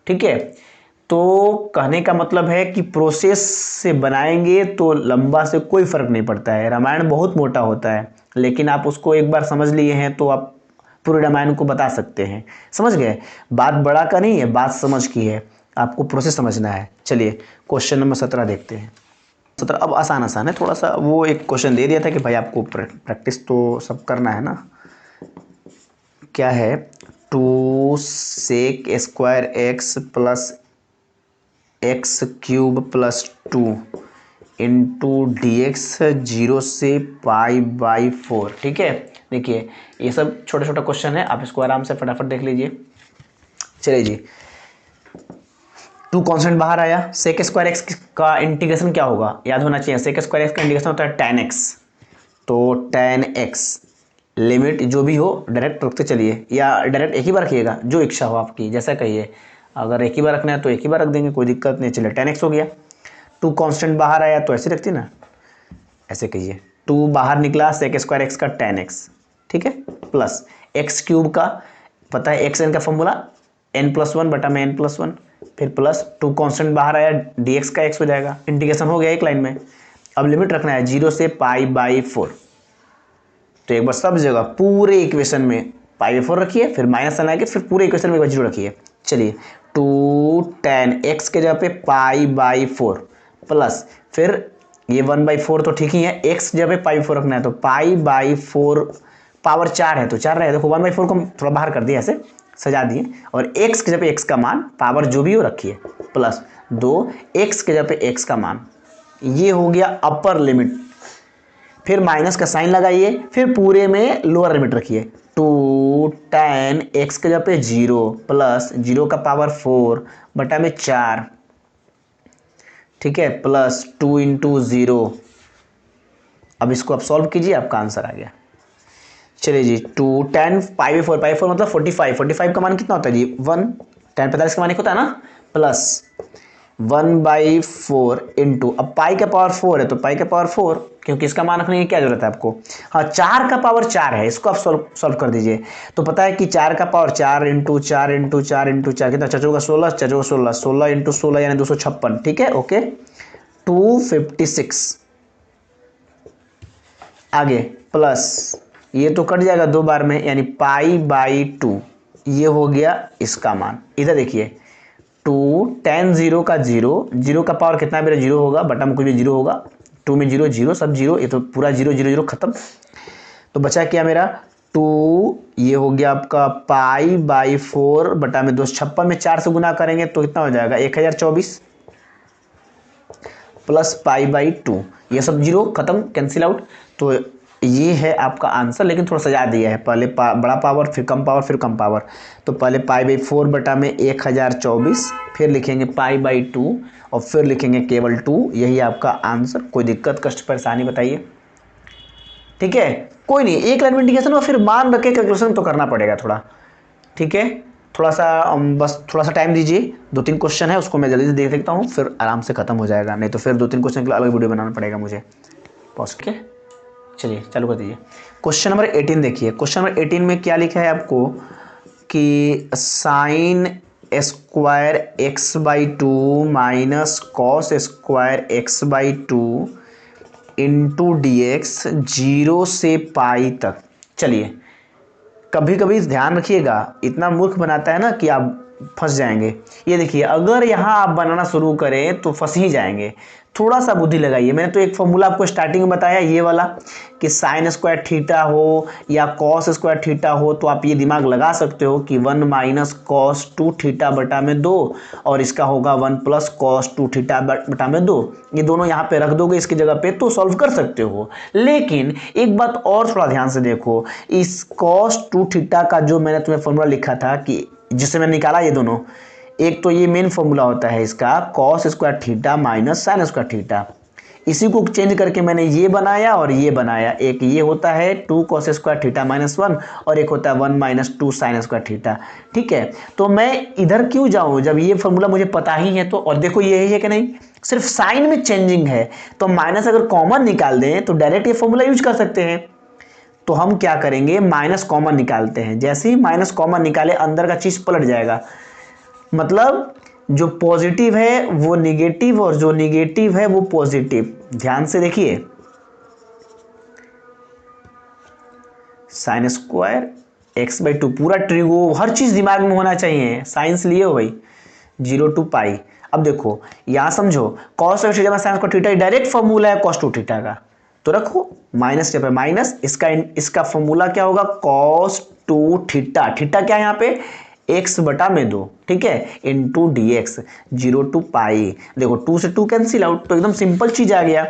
S1: ठीक है, तो कहने का मतलब है कि प्रोसेस से बनाएंगे तो लंबा से कोई फर्क नहीं पड़ता है। रामायण बहुत मोटा होता है, लेकिन आप उसको एक बार समझ लिए हैं तो आप पूरे रामायण को बता सकते हैं। समझ गए? बात बड़ा का नहीं है, बात समझ की है, आपको प्रोसेस समझना है। चलिए क्वेश्चन नंबर 17 देखते हैं। 17 अब आसान है थोड़ा सा। वो एक क्वेश्चन दे दिया था कि भाई आपको प्रैक्टिस तो सब करना है ना। क्या है? 2 sec² x plus x³ plus 2 into dx 0 से π/4। ठीक है, देखिए ये सब छोटा छोटा क्वेश्चन है, आप इसको आराम से फटाफट देख लीजिए। चलिए जी, 2 कांस्टेंट बाहर आया, sec² x का इंटीग्रेशन क्या होगा? याद होना चाहिए, sec² x का इंटीग्रेशन होता है tan x, तो tan x लिमिट जो भी हो डायरेक्ट रखते चलिए, या डायरेक्ट एक ही बार रखिएगा, जो इच्छा हो आपकी, जैसा कहिए। अगर एक ही बार रखना है तो एक ही बार रख देंगे, कोई दिक्कत नहीं। चलिए tan x हो गया। 2 कांस्टेंट बाहर आया तो ऐसे रखती ना, ऐसे कहिए 2 बाहर निकला sec² x का tan x। ठीक है, प्लस x³ का पता है xn का फॉर्मूला n+1/n+1, फिर प्लस 2 कांस्टेंट बाहर आया dx का x हो जाएगा, इंटीग्रेशन हो गया एक लाइन में। अब लिमिट रखना है 0 से π/4। तो एक बार सब जगह पूरे इक्वेशन में π/4 रखिए, फिर माइनस साइन आके फिर पूरे इक्वेशन में एक बार 0 रखिए। चलिए 2 tan x के जगह पे π/4 प्लस फिर ये 1/4 तो ठीक ही है, x जगह पे π/4 रखना है तो π/4 पावर 4 है तो 4 रहेगा। देखो 1/4 को हम थोड़ा बाहर कर दिए, ऐसे सजा दिए, और x के जगह पे x का मान पावर जो भी हो रखिए प्लस 2 x के जगह पे x का मान, ये हो गया अपर लिमिट। फिर माइनस का साइन लगाइए, फिर पूरे में लोअर लिमिट रखिए। 2 tan x के जगह पे 0 प्लस 0 का पावर 4 बटा में 4, ठीक है, प्लस 2 इंटू 0। अब इसको आप सॉल्व कीजिए, आपका आंसर आ गया। चलिए जी 2 tan π/4 मतलब 45 का मान कितना होता है जी 1, tan 45 का मान एक होता है ना, प्लस 1/4 इंटू, अब पाई का पावर 4 है तो पाई का पावर 4, क्योंकि इसका मान रखने की क्या जरूरत है आपको। हाँ 4 का पावर 4 है, इसको आप सॉल्व कर दीजिए। तो पता है कि 4 का पावर 4 इंटू 4 इंटू 4 इंटू 4 कितना, 4 का 16, 4 का 16, 16 इंटू 16 यानी 256, ठीक है, ओके 256। आगे प्लस ये तो कट जाएगा 2 बार में, यानी π/2, ये हो गया इसका मान। इधर देखिए 2 tan 0 का 0, 0 का पावर कितना मेरा 0 होगा, बटा में कुछ भी 0 होगा, 2 में 0 0 सब 0, ये तो पूरा 0 0 0 खत्म। तो बचा क्या मेरा 2, ये हो गया आपका π/4 बटा में 256 में 4 से गुना करेंगे तो कितना हो जाएगा 1024 प्लस π/2, ये सब 0 खत्म, कैंसिल आउट। तो ये है आपका आंसर, लेकिन थोड़ा सजा दिया है, पहले बड़ा पावर फिर कम पावर फिर कम पावर। तो पहले π/4 बटा में 1024, फिर लिखेंगे π/2 और फिर लिखेंगे केवल 2। यही आपका आंसर। कोई दिक्कत कष्ट परेशानी बताइए, ठीक है, कोई नहीं, एक लाइन में इंडिकेशन और फिर मान रखे कैलकुलेशन तो करना पड़ेगा थोड़ा, ठीक है। थोड़ा सा बस थोड़ा सा टाइम दीजिए, 2-3 क्वेश्चन है उसको मैं जल्दी से देख सकता हूँ, फिर आराम से खत्म हो जाएगा, नहीं तो फिर 2-3 क्वेश्चन के लिए अलग वीडियो बनाना पड़ेगा मुझे। पॉज के चलिए चालू कर दीजिए। क्वेश्चन नंबर 18 देखिए। क्वेश्चन नंबर 18 में क्या लिखा है आपको कि sine square x/2 minus cos square x/2 into dx 0 से पाई तक। चलिए कभी कभी ध्यान रखिएगा, इतना मूर्ख बनाता है ना कि आप फंस जाएंगे। ये देखिए अगर यहाँ आप बनाना शुरू करें तो फंस ही जाएंगे, थोड़ा सा बुद्धि लगाइए। मैंने तो एक फॉर्मूला आपको स्टार्टिंग में बताया ये वाला कि साइन स्क्वायर थीटा हो या कॉस स्क्वायर थीटा हो तो आप ये दिमाग लगा सकते हो कि 1 माइनस कॉस 2 थीटा बटा में 2 और इसका होगा 1 प्लस कॉस 2 थीटा बटा में 2। ये दोनों यहाँ पे रख दोगे इसकी जगह पे तो सॉल्व कर सकते हो। लेकिन एक बात और थोड़ा ध्यान से देखो, इस कॉस 2 थीटा का जो मैंने तुम्हें फॉर्मूला लिखा था कि जिससे मैंने निकाला ये दोनों, एक तो ये मेन फॉर्मूला होता है इसका cos square theta minus sign square theta, इसी को चेंज करके मैंने ये बनाया और ये बनाया। एक ये होता है 2 कॉस स्क्वायर थीटा माइनस 1 और एक होता है 1 माइनस 2 साइन स्क्वायर थीटा, ठीक है। तो मैं इधर क्यों जाऊं जब ये फॉर्मूला मुझे पता ही है। तो और देखो यही है कि नहीं, सिर्फ साइन में चेंजिंग है, तो माइनस अगर कॉमन निकाल दें तो डायरेक्ट ये फॉर्मूला यूज कर सकते हैं। तो हम क्या करेंगे, माइनस कॉमन निकालते हैं। जैसे ही माइनस कॉमन निकाले अंदर का चीज पलट जाएगा, मतलब जो पॉजिटिव है वो निगेटिव और जो निगेटिव है वो पॉजिटिव। ध्यान से देखिए, साइन स्क्वायर x/2 पूरा ट्रिगो, हर चीज दिमाग में होना चाहिए, साइंस लिए हो भाई, 0 to पाई। अब देखो यहां समझो cos थीटा में sign square theta direct formula है cos 2 थीटा का, तो रखो माइनस के पे माइनस, इसका फॉर्मूला क्या होगा cos 2 थीटा, थीटा क्या है यहाँ पे x बटा में 2, ठीक है, इंटू dx 0 to पाई। देखो 2 से 2 कैंसिल आउट, तो एकदम सिंपल चीज आ गया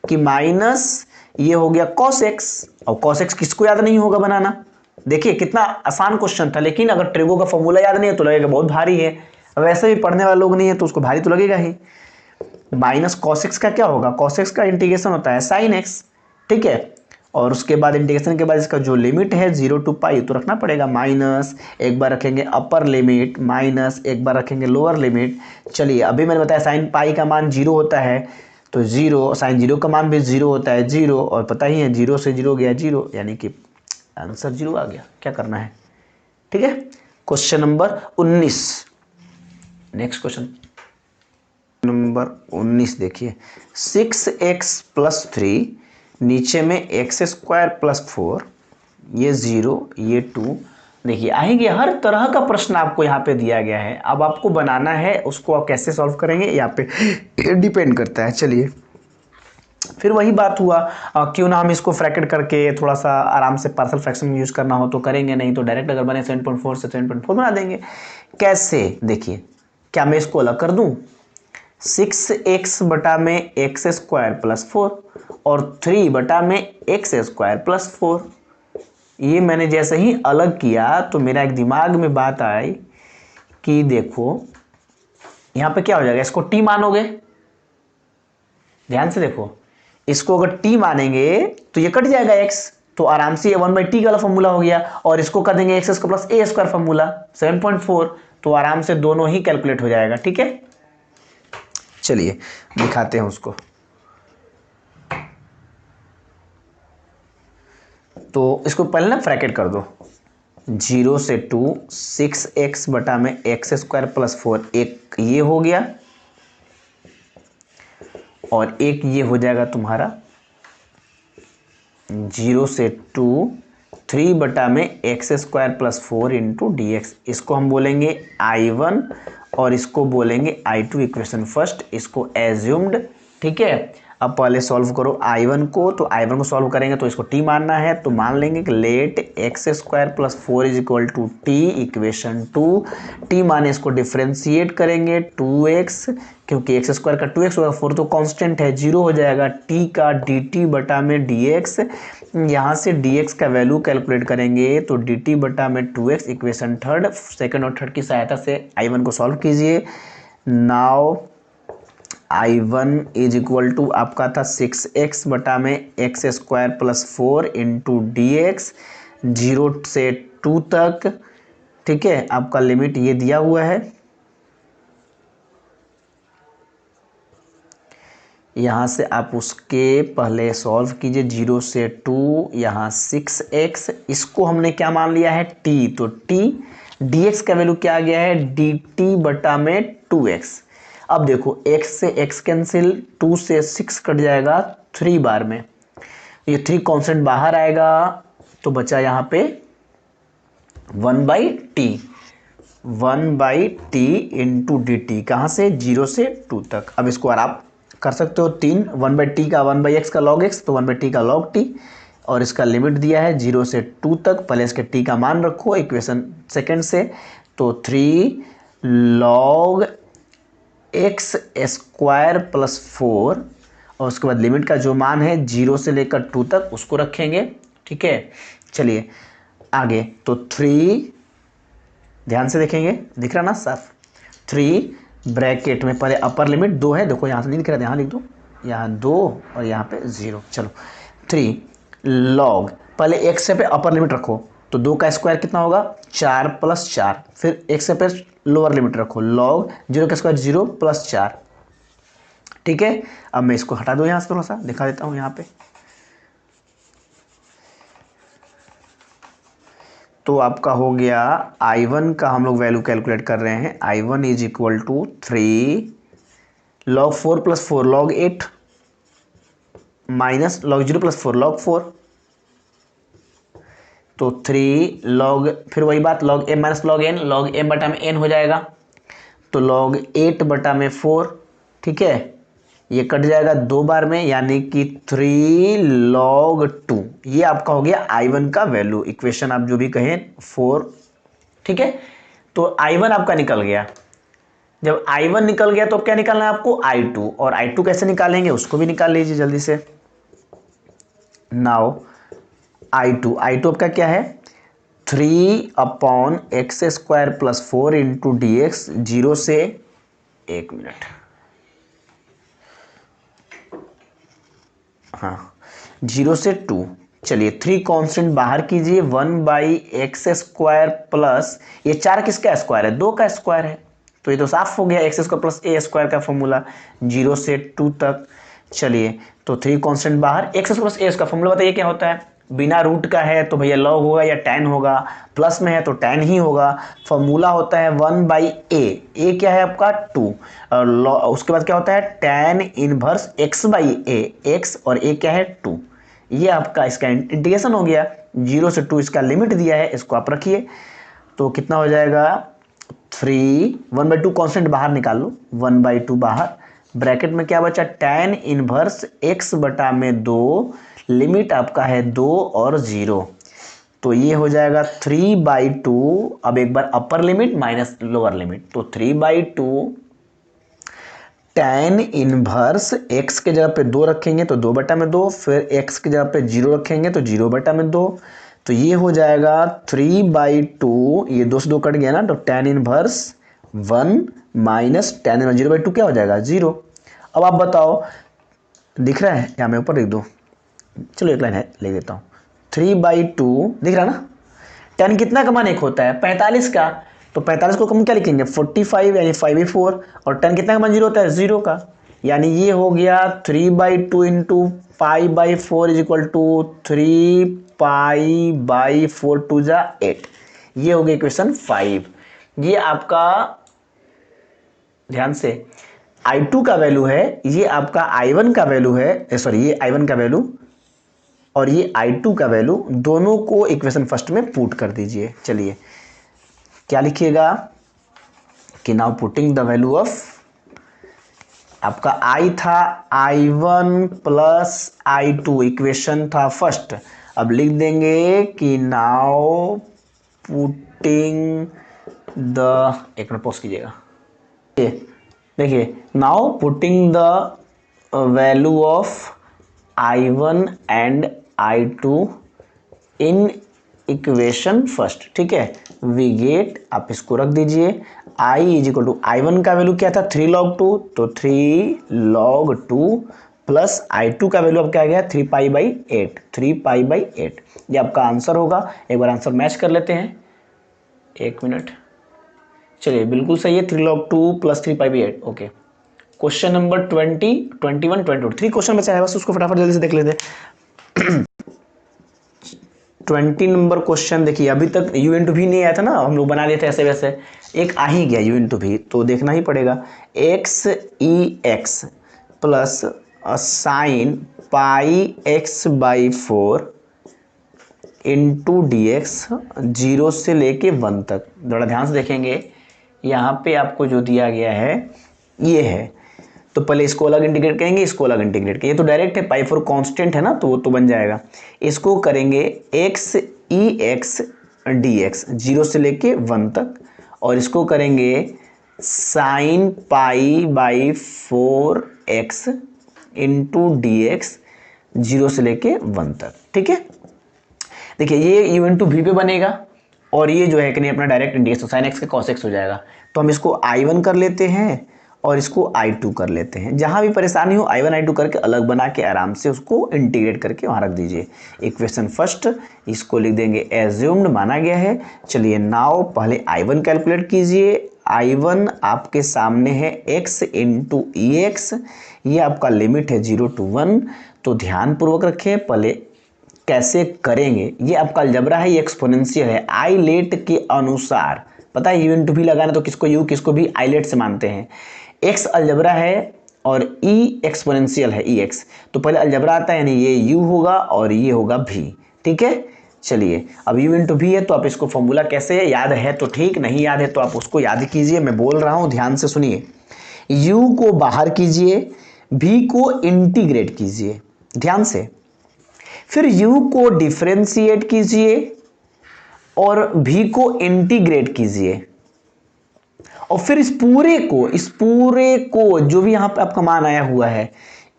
S1: कि माइनस ये हो गया cos x, और cos x किसको याद नहीं होगा बनाना। देखिए कितना आसान क्वेश्चन था, लेकिन अगर ट्रिगो का फॉर्मूला याद नहीं है तो लगेगा बहुत भारी है, वैसे भी पढ़ने वाले लोग नहीं है तो उसको भारी तो लगेगा ही। माइनस cos x का क्या होगा, cos x का इंटीग्रेशन होता है sin x, ठीक है, और उसके बाद इंटीग्रेशन के बाद इसका जो लिमिट है 0 to पाई तो रखना पड़ेगा माइनस, एक बार रखेंगे अपर लिमिट माइनस, एक बार रखेंगे लोअर लिमिट। चलिए अभी मैंने बताया साइन पाई का मान 0 होता है तो 0, साइन 0 का मान भी 0 होता है 0, और पता ही है 0 से 0 गया 0, यानी कि आंसर 0 आ गया। क्या करना है, ठीक है। Question number 19, next question number 19 देखिए, 6x + 3 नीचे में एक्स स्क्वायर प्लस 4, ये 0, ये 2। देखिए आएंगे, हर तरह का प्रश्न आपको यहाँ पे दिया गया है। अब आपको बनाना है, उसको आप कैसे सॉल्व करेंगे यहाँ पे डिपेंड करता है। चलिए फिर वही बात हुआ, क्यों ना हम इसको फ्रैकेट करके थोड़ा सा आराम से पार्शियल फ्रैक्शन यूज करना हो तो करेंगे, नहीं तो डायरेक्ट अगर बने 7.4 से 7.4 बना देंगे। कैसे, देखिए क्या मैं इसको अलग कर दूं, 6x बटा में एक्स स्क्वायर प्लस 4 और 3 बटा में एक्स स्क्वायर प्लस 4। ये मैंने जैसे ही अलग किया तो मेरा एक दिमाग में बात आई कि देखो यहाँ पे क्या हो जाएगा, इसको t मानोगे, ध्यान से देखो, इसको अगर t मानेंगे तो ये कट जाएगा x, तो आराम से ये 1/t वाला फॉर्मूला हो गया, और इसको कर देंगे एक्स स्क्वायर प्लस ए स्क्वायर फॉर्मूला 7.4, तो आराम से दोनों ही कैलकुलेट हो जाएगा। ठीक है, चलिए दिखाते हैं उसको। तो इसको पहले ना ब्रैकेट कर दो, 0 से 2, 6x बटा में एक्स स्क्वायर प्लस 4, एक ये हो गया और एक ये हो जाएगा तुम्हारा 0 से 2, 3 बटा में x square plus 4 into d x. इसको हम बोलेंगे I1 और इसको बोलेंगे I2 इक्वेशन फर्स्ट, इसको एज्यूम्ड। ठीक है, अब पहले सॉल्व करो I1 को, तो I1 को सॉल्व करेंगे तो इसको t मानना है, तो मान लेंगे कि let X square plus 4 is equal to T equation 2। t माने इसको डिफ्रेंशिएट करेंगे 2x, क्योंकि एक्स स्क्वायर का 2x होगा, 4 तो कांस्टेंट है, 0 हो जाएगा, t का dt बटा में dx। यहाँ से dx का वैल्यू कैलकुलेट करेंगे तो dt बटा में 2x इक्वेशन थर्ड, सेकंड और थर्ड की सहायता से I1 को सॉल्व कीजिए। Now I1 is equal to आपका था 6x बटा में x square plus 4 into d x, 0 से 2 तक। ठीक है, आपका लिमिट ये दिया हुआ है, यहाँ से आप उसके पहले सॉल्व कीजिए, 0 से 2, यहाँ 6x, इसको हमने क्या मान लिया है t, तो t dx का वैल्यू क्या आ गया है dt बटा में 2x। अब देखो x से x कैंसिल, 2 से 6 कट जाएगा 3 बार में, ये 3 कांस्टेंट बाहर आएगा, तो बचा यहाँ पे 1/t, 1/t into D T, कहाँ से 0 से 2 तक। अब इसको आप कर सकते हो 3, 1/t का 1/x का log x, तो 1/t का log t, और इसका लिमिट दिया है 0 से 2 तक, पहले इसके t का मान रखो इक्वेशन सेकंड से, तो 3 log एक्स स्क्वायर प्लस 4, और उसके बाद लिमिट का जो मान है 0 से लेकर 2 तक उसको रखेंगे। ठीक है, चलिए आगे, तो 3, ध्यान से देखेंगे, दिख रहा ना साफ, 3 ब्रैकेट में पहले अपर लिमिट 2 है, देखो यहाँ से नहीं दिख रहा, यहाँ लिख दो, यहाँ 2 और यहाँ पे 0। चलो 3 log, पहले x पे अपर लिमिट रखो, तो 2 का स्क्वायर कितना होगा 4 + 4, फिर x पे लोअर लिमिट रखो, log 0 का स्क्वायर 0 + 4। ठीक है, अब मैं इसको हटा दूँ यहाँ से, थोड़ा सा दिखा देता हूँ यहाँ पे, तो आपका हो गया I1 का हम लोग वैल्यू कैलकुलेट कर रहे हैं, I1 is equal to 3 log 4 + 4 log 8 minus log 0 + 4 log 4, तो 3 log, फिर वही बात log m minus log m बटा में n हो जाएगा, तो log 8 बटा में 4। ठीक है, ये कट जाएगा 2 बार में, यानी कि 3 log 2, ये आपका हो गया I1 का वैल्यू, इक्वेशन आप जो भी कहें 4। ठीक है, तो I1 आपका निकल गया। जब I1 निकल गया तो अब क्या निकालना है आपको I2, और I2 कैसे निकालेंगे उसको भी निकाल लीजिए जल्दी से। नाउ I2 आपका क्या है 3/x² + 4 इंटू डी एक्स, 0 से 1 मिनट, हाँ 0 से 2। चलिए 3 कांस्टेंट बाहर कीजिए, 1/x² प्लस, ये 4 किसका स्क्वायर है 2 का स्क्वायर है, तो ये तो साफ हो गया x² + a² का फॉर्मूला 0 से 2 तक। चलिए तो 3 कांस्टेंट बाहर, x² + a का फॉर्मूला बताइए क्या होता है, बिना रूट का है तो भैया log होगा या tan होगा, प्लस में है तो tan ही होगा। फॉर्मूला होता है 1/a, a क्या है आपका 2, और उसके बाद क्या होता है tan इनवर्स x/a, x और a क्या है 2। ये आपका इसका इंटीग्रेशन हो गया, 0 से 2 इसका लिमिट दिया है, इसको आप रखिए तो कितना हो जाएगा 3, 1/2 कॉन्स्टेंट बाहर निकाल लो, 1/2 बाहर, ब्रैकेट में क्या बचा tan इनवर्स x बटा में 2, लिमिट आपका है 2 और 0, तो ये हो जाएगा 3/2। अब एक बार upper limit minus lower limit, तो 3/2 tan इनवर्स x के जगह पे 2 रखेंगे तो 2/2, फिर x की जगह पे 0 रखेंगे तो 0/2, तो ये हो जाएगा 3/2, ये 2 से 2 कट गया ना, तो tan inverse 1 minus tan inverse 0/2 क्या हो जाएगा 0। अब आप बताओ दिख रहा है या मैं ऊपर लिख दूँ, चलो एक लाइन है लिख देता हूँ, 3/2 दिख रहा ना, tan कितना का मान 1 होता है 45 का, तो 45 को हम क्या लिखेंगे 45 यानी 5/4, और tan कितना का मान 0 होता है 0 का, यानी ये हो गया 3/2 इंटू 5/4 इज इक्वल टू 3π/4 2 जा 8। ये हो गया इक्वेशन 5। ये आपका ध्यान से I2 का वैल्यू है, ये आपका I1 का वैल्यू है, सॉरी ये I1 का वैल्यू और ये I2 का वैल्यू, दोनों को इक्वेशन फर्स्ट में पुट कर दीजिए। चलिए क्या लिखिएगा कि now putting the value of, आपका I था I1 प्लस I2, इक्वेशन था फर्स्ट, अब लिख देंगे कि नाउ पुटिंग द, एक मिनट पॉज कीजिएगा, देखिए now putting the value of I1 and I2 in equation first, ठीक है, वी गेट, आप इसको रख दीजिए I is equal to I1 का वैल्यू क्या था 3 log 2, तो 3 log 2 प्लस I2 का वैल्यू अब क्या आ गया 3π/8, 3π/8, ये आपका आंसर होगा। एक बार आंसर मैच कर लेते हैं, एक मिनट, चलिए बिल्कुल सही है, 3 log 2 plus 3π/8, okay. Question number 20, 21, 22, 3 question बचा है बस, उसको फटाफट जल्दी से देख लेते हैं। 20 नंबर क्वेश्चन देखिए, अभी तक u इंटू भी नहीं आया था ना, हम लोग बना लिए थे ऐसे वैसे, एक आ ही गया u इंटू भी, तो देखना ही पड़ेगा। x plus sign πx/4 into dx 0 से लेके 1 तक। थोड़ा ध्यान से देखेंगे, यहाँ पे आपको जो दिया गया है ये है, तो पहले इसको अलग इंटीग्रेट करेंगे, इसको अलग इंटीग्रेट करेंगे, ये तो डायरेक्ट है, π4 कांस्टेंट है ना, तो वो तो बन जाएगा। इसको करेंगे x dx 0 से लेके 1 तक, और इसको करेंगे साइन π/4x इंटू dx 0 से लेके 1 तक, ठीक है। देखिए ये u इंटू वी पे बनेगा, और ये जो है कि नहीं अपना डायरेक्ट इंटीग्रेशन साइन x का cos x हो जाएगा, तो हम इसको I1 कर लेते हैं और इसको I2 कर लेते हैं। जहां भी परेशानी हो I1 I2 करके अलग बना के आराम से उसको इंटीग्रेट करके वहां रख दीजिए। इक्वेशन फर्स्ट, इसको लिख देंगे एज्यूम्ड, माना गया है। चलिए नाउ पहले I1 कैलकुलेट कीजिए। I1 आपके सामने है x इंटू EX, ये आपका लिमिट है 0 to 1, तो ध्यान पूर्वक रखें पहले कैसे करेंगे। ये आपका अलजबरा है, ये एक्सपोनेंशियल है, आइलेट के अनुसार पता है, u इंटू भी लगाना तो किसको u किसको भी आइलेट से मानते हैं। x अलजबरा है और e एक्सपोनेंशियल है ex, तो पहले अलजबरा आता है, यानी ये u होगा और ये होगा v, ठीक है। चलिए अब u इंटू भी है, तो आप इसको फॉर्मूला कैसे है, याद है तो ठीक, नहीं याद है तो आप उसको याद कीजिए, मैं बोल रहा हूं ध्यान से सुनिए। u को बाहर कीजिए, v को इंटीग्रेट कीजिए ध्यान से, फिर u को डिफरेंशिएट कीजिए और v को इंटीग्रेट कीजिए, और फिर इस पूरे को जो भी यहां पे आपका मान आया हुआ है,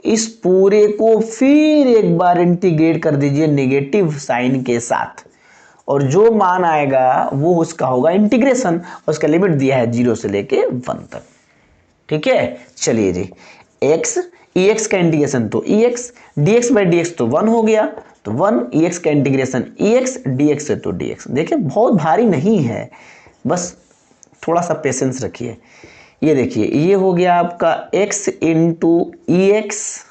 S1: इस पूरे को फिर एक बार इंटीग्रेट कर दीजिए नेगेटिव साइन के साथ, और जो मान आएगा वो उसका होगा इंटीग्रेशन, उसका लिमिट दिया है 0 से लेके 1 तक, ठीक है। चलिए जी, x ex का इंटीग्रेशन तो ex, dx/dx तो 1 हो गया, तो 1 ex का इंटीग्रेशन ex, dx से तो dx। देखिए बहुत भारी नहीं है, बस थोड़ा सा पेशेंस रखिए। ये देखिए ये हो गया आपका x इंटू EX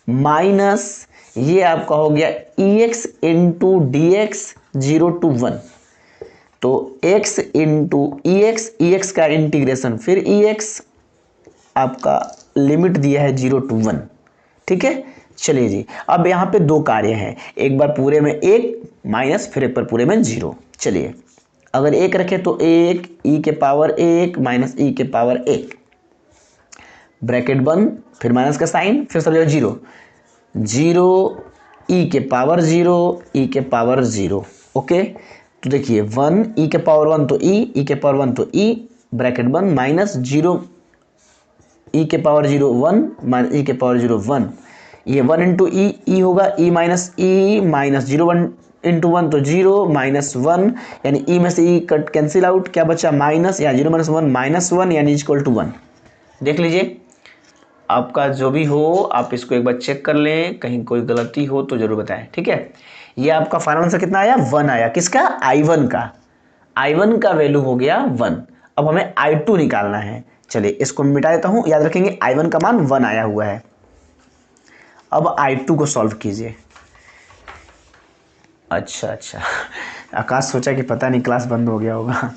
S1: माइनस ये आपका हो गया EX इंटू DX 0 to 1, तो x इंटू EX का इंटीग्रेशन फिर EX आपका लिमिट दिया है 0 to 1, ठीक है। चलिए जी, अब यहाँ पे दो कार्य हैं, एक बार पूरे में एक माइनस, फिर एक बार पूरे में जीरो। चलिए अगर एक रखे तो एक ई के पावर एक माइनस ई के पावर एक, ब्रैकेट बंद, फिर माइनस का साइन, फिर सब जगह जीरो, जीरो ई के पावर जीरो, ई के पावर जीरो। ओके, तो देखिए वन ई के पावर वन तो ई के पावर वन तो ई, ब्रैकेट बंद, माइनस जीरो ई के power zero one minus e के पावर जीरो वन, ये वन इंटू ई होगा, e minus zero, one into one तो जीरो माइनस वन, यानी ई में से ई कट कैंसिल आउट, क्या बचा माइनस, या जीरो माइनस वन यानी इक्वल टू वन। देख लीजिए आपका जो भी हो, आप इसको एक बार चेक कर लें, कहीं कोई गलती हो तो जरूर बताएं, ठीक है। ये आपका फाइनल आंसर कितना आया, वन आया, किसका, I1 का, I1 का वैल्यू हो गया वन। अब हमें I2 निकालना है। चलिए इसको मिटा देता हूं, याद रखेंगे I1 का मान वन आया हुआ है। अब I2 को सॉल्व कीजिए। अच्छा आकाश सोचा कि पता नहीं क्लास बंद हो गया होगा।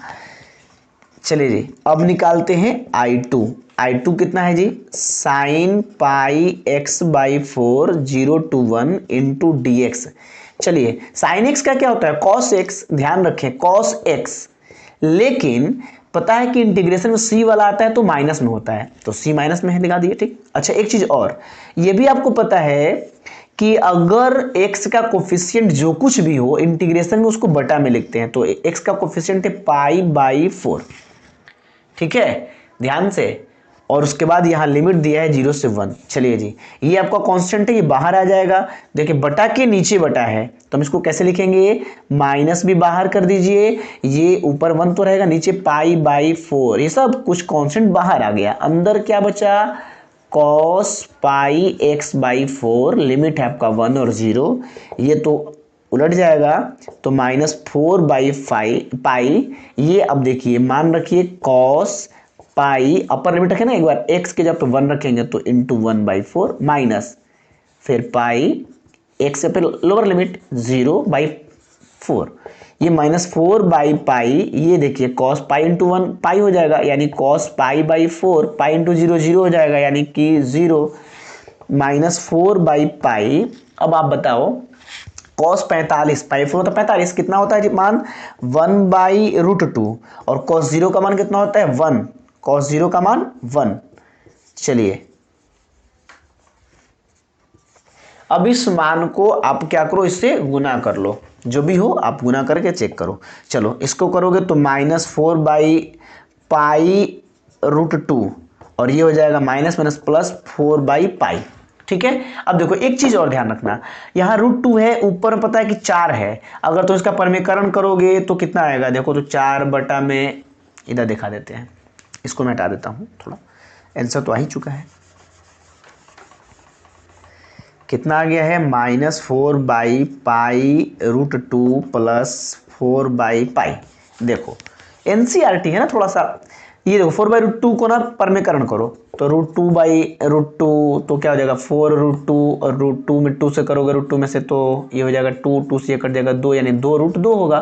S1: चलिए जी, अब निकालते हैं I2 कितना है जी, sine pi x by four 0 to 1 into d x. चलिए साइन एक्स का क्या होता है, कॉस एक्स, ध्यान रखें कॉस एक्स, लेकिन पता है कि इंटीग्रेशन में सी वाला आता है तो माइनस में होता है, तो सी माइनस में है, दिखा दिए, ठीक। अच्छा एक चीज और, ये भी आपको पता है कि अगर x का कोफिशिएंट जो कुछ भी हो इंटीग्रेशन में उसको बटा में लिखते हैं, तो x का कोफिशिएंट है पाई बाई फोर, ठीक है, ध्यान से। और उसके बाद यहाँ लिमिट दिया है 0 से 1। चलिए जी, ये आपका कांस्टेंट है, ये बाहर आ जाएगा, देखिए बटा के नीचे बटा है, तो हम इसको कैसे लिखेंगे, माइनस भी बाहर कर दीजिए, ये ऊपर 1 तो रहेगा, नीचे पाई बाई फोर, ये सब कुछ कांस्टेंट बाहर आ गया, अंदर क्या बचा, cos pi x by four, limit है आपका 1 और 0, ये तो उलट जाएगा, तो -4/5 पाई, ये अब देखिए मान रखिए कॉस पाई, अपर लिमिट रखे ना एक बार, एक्स के जब 1 रखेंगे तो इंटू 1/4 माइनस, फिर पाई एक्स से फिर लोअर लिमिट 0/4, ये -4/पाई, ये देखिए कॉस पाई इंटू 1 पाई हो जाएगा, यानी cos pi by four, pi into 0 0 हो जाएगा, यानी कि 0 -4/पाई। अब आप बताओ कॉस 45, पाई फोर तो 45 कितना होता है जी मान, 1/√2, और कॉस 0 का मान कितना होता है 1, कॉस 0 का मान 1। चलिए अब इस मान को आप क्या करो, इससे गुना कर लो, जो भी हो आप गुना करके चेक करो। चलो इसको करोगे तो -4/पाई√2, और ये हो जाएगा माइनस माइनस प्लस 4/पाई, ठीक है। अब देखो एक चीज और ध्यान रखना, यहाँ √2 है, ऊपर पता है कि 4 है, अगर तो इसका परमीकरण करोगे तो कितना आएगा, देखो तो 4 बटा में, इधर दिखा देते हैं, इसको मैं हटा देता हूँ थोड़ा, आंसर तो आ ही चुका है, कितना आ गया है, -4/पाई√2 प्लस 4/पाई। देखो एनसीईआरटी है ना थोड़ा सा, ये देखो 4/√2 को ना परमीकरण करो, तो √2/√2 तो क्या हो जाएगा 4√2, और √2 में 2 से करोगे, √2 में से तो ये हो जाएगा 2 से ये कट जाएगा 2, यानी 2√2 होगा।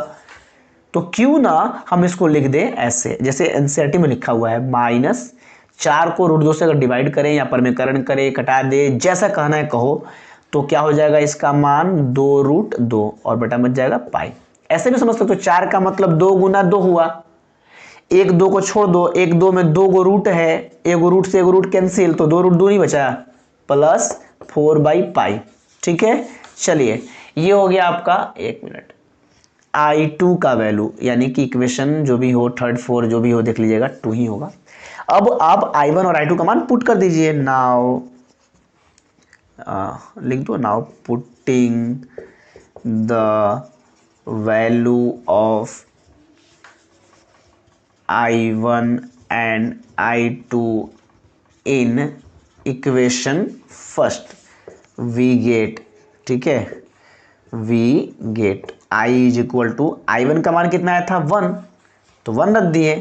S1: तो क्यों ना हम इसको लिख दें ऐसे, जैसे एनसीईआरटी में लिखा हुआ है, -4 को √2 से अगर डिवाइड करें या परमीकरण करें, कटा दे, जैसा कहना है कहो, तो क्या हो जाएगा इसका मान 2√2, और बटा बच जाएगा पाई। ऐसे भी समझ सकते हो, 4 का मतलब 2 गुना 2 हुआ, एक 2 को छोड़ दो, एक 2 में 2 गो रूट है, एक रूट से एक रूट कैंसिल, तो 2√2 नहीं बचा, प्लस 4/पाई, ठीक है। चलिए ये हो गया आपका, एक मिनट, I2 का वैल्यू, यानी कि इक्वेशन जो भी हो, थर्ड फोर जो भी हो, देख लीजिएगा 2 ही होगा। अब आप I1 और I2 का मान पुट कर दीजिए, नाउ लिख दो, now putting the value of I1 and I2 in equation first, we get, ठीक है, we get I is equal to, I1 का मान कितना आया था 1, तो 1 रख दिए,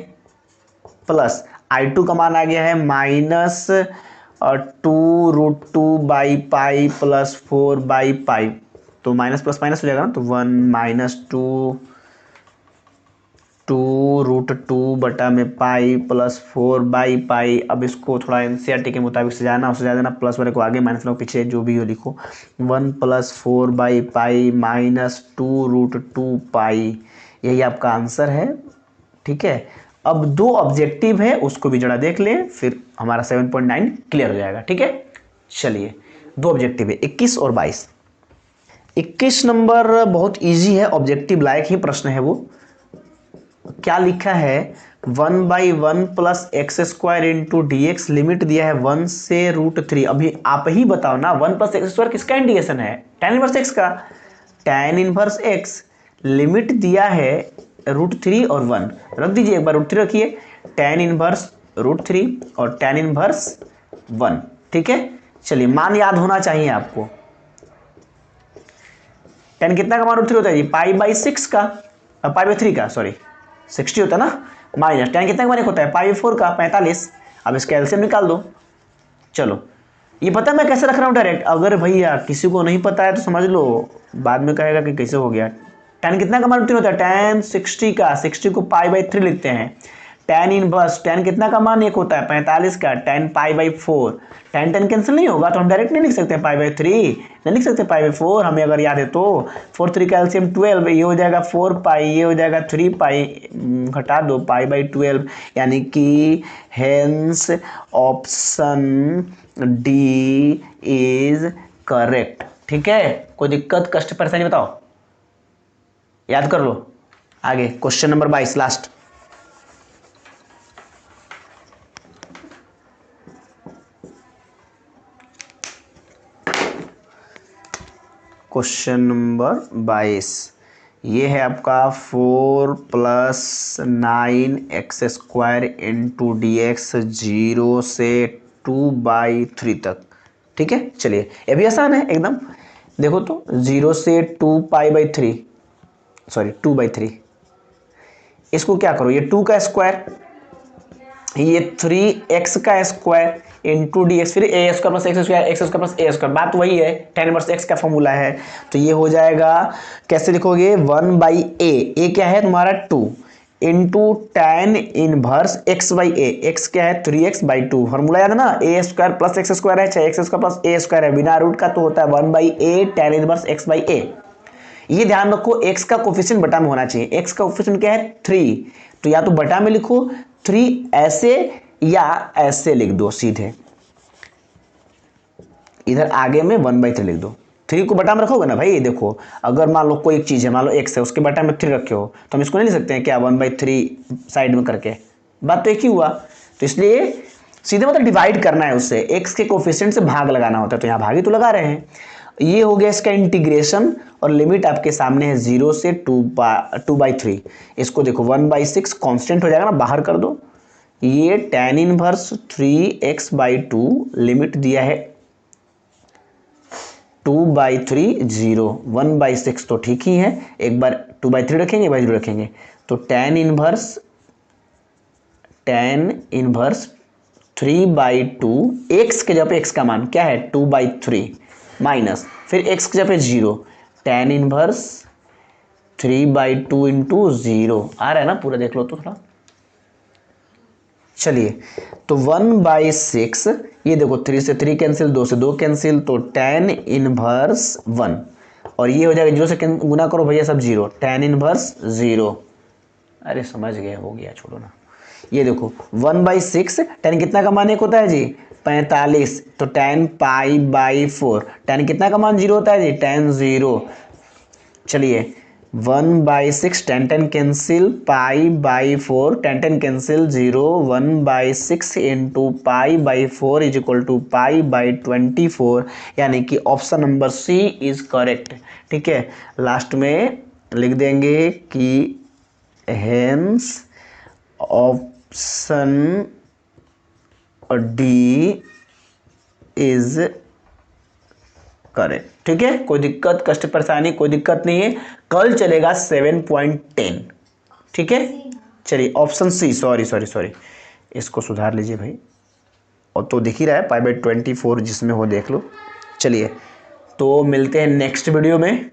S1: प्लस I2 का मान आ गया है -2√2/पाई प्लस 4/पाई, तो माइनस प्लस माइनस हो जाएगा ना, तो 1 -2 2√2 में पाई प्लस 4/पाई। अब इसको थोड़ा एनसीईआरटी के मुताबिक सजाना, और सजा देना, प्लस वाले को आगे माइनस वाले को पीछे, जो भी हो लिखो। 1 + 4/पाई माइनस 2√2 यही आपका आंसर है। ठीक है, अब 2 ऑब्जेक्टिव है, उसको भी जरा देख लें, फिर हमारा 7.9 क्लियर हो जाएगा। ठीक है, चलिए 2 ऑब्जेक्टिव है 21 और 22। 21 नंबर बहुत इजी है, ऑब्जेक्टिव लायक ही प्रश्न है। वो क्या लिखा है, 1/1 + x² dx, लिमिट दिया है 1 से √3। अभी आप ही बताओ ना, 1 + x² किसका इंडिकेशन है? tan 1x का। tan 1x लिमिट दिया है √3 और 1, रख दीजिए, एक बार √3 रखिए, tan 1√3 और tan 1 ठीक है। चलिए, मान याद होना चाहिए आपको। tan कितना का मान √3 होता है जी? π/6 का, π/3 का, सॉरी 60 होता है ना, माइनस tan कितना का मान होता है? π/4 का, 45। अब इसका एलसीएम निकाल दो। चलो, ये पता है मैं कैसे रख रहा हूँ डायरेक्ट। अगर भैया किसी को नहीं पता है तो समझ लो, बाद में कहेगा कि कैसे हो गया। tan कितना का मान √3 होता है? tan 60 का, 60 को π/3 लिखते हैं। tan 1, tan कितना का मान 1 होता है? 45 का, tan π/4। tan कैंसिल नहीं होगा तो हम डायरेक्ट नहीं लिख सकते π/3, नहीं लिख सकते π/4, हमें अगर याद है तो। 4 3 का एलसीएम 12, ये हो जाएगा 4π, ये हो जाएगा 3π, घटा दो π/12, यानी कि hence option D is correct. ठीक है, कोई दिक्कत कष्ट परेशानी बताओ, याद कर लो। आगे question number 22 last. Question number 22 ये है आपका 4 + 9x² dx 0 से 2/3 तक। ठीक है, चलिए ये भी आसान है एकदम। देखो तो 0 से 2π/3, सॉरी 2/3, इसको क्या करो, ये 2 का स्क्वायर, ये 3x का स्क्वायर इंटू dx, फिर a² + x² + a², बात वही है, tan 1x का फॉर्मूला है। तो ये हो जाएगा, कैसे लिखोगे, 1/a, क्या है तुम्हारा 2, इंटू tan 1x/a, x क्या है 3x/2, फॉर्मूला याद है ना, a² + x² है, चाहे x² + a² है, बिना रूट का तो होता है 1/a tan 1x/a। ये ध्यान रखो, x का कोफिशिएंट बटा में होना चाहिए। x का कोफिशिएंट क्या है 3, तो या तो बटा में लिखो 3 ऐसे, या ऐसे लिख दो सीधे, इधर आगे में 1/3 लिख दो। 3 को बटा में रखोगे ना भाई, देखो अगर मान लो कोई एक चीज है, मान लो x है, उसके बटा में 3 रखे हो, तो हम इसको नहीं लिख सकते हैं क्या 1/3 साइड में करके, बात तो एक ही हुआ। तो इसलिए सीधे मतलब डिवाइड करना है उससे, x के कोफिशिएंट से भाग लगाना होता है, तो यहाँ भाग ही तो लगा रहे हैं। ये हो गया इसका इंटीग्रेशन, और लिमिट आपके सामने है 0 से 2/3। इसको देखो 1/6 कांस्टेंट हो जाएगा ना, बाहर कर दो। ये tan 1 3x/2 लिमिट दिया है 2/3 0, 1/6 तो ठीक ही है, एक बार 2/3 रखेंगे, 0 रखेंगे, तो tan 1 3/2, x के जगह पे x का मान क्या है 2/3 माइनस, फिर x के जगह पे 0, tan 1 3/2 इंटू 0, आ रहा है ना पूरा, देख लो तो थोड़ा। चलिए, तो 1/6, ये देखो 3 से 3 कैंसिल, 2 से 2 कैंसिल, तो tan 1, और ये हो जाएगा 0 से गुना करो भैया सब 0, tan 1 0। अरे समझ गए, हो गया, छोड़ो ना। ये देखो 1/6, tan कितना का मान 1 होता है जी 45, तो tan π/4, tan कितना का मान 0 होता है जी tan 0। चलिए 1/6, tan cancel, π/4, tan cancel 0, 1/6 into π/4 is equal to π/24, यानी कि option number C is correct. ठीक है, लास्ट में लिख देंगे कि hence option D is correct. ठीक है, कोई दिक्कत कष्ट परेशानी कोई दिक्कत नहीं है, कल चलेगा 7.10। ठीक है, चलिए ऑप्शन सी, सॉरी, इसको सुधार लीजिए भाई, और तो दिख ही रहा है π/24 जिसमें हो, देख लो। चलिए, तो मिलते हैं नेक्स्ट वीडियो में।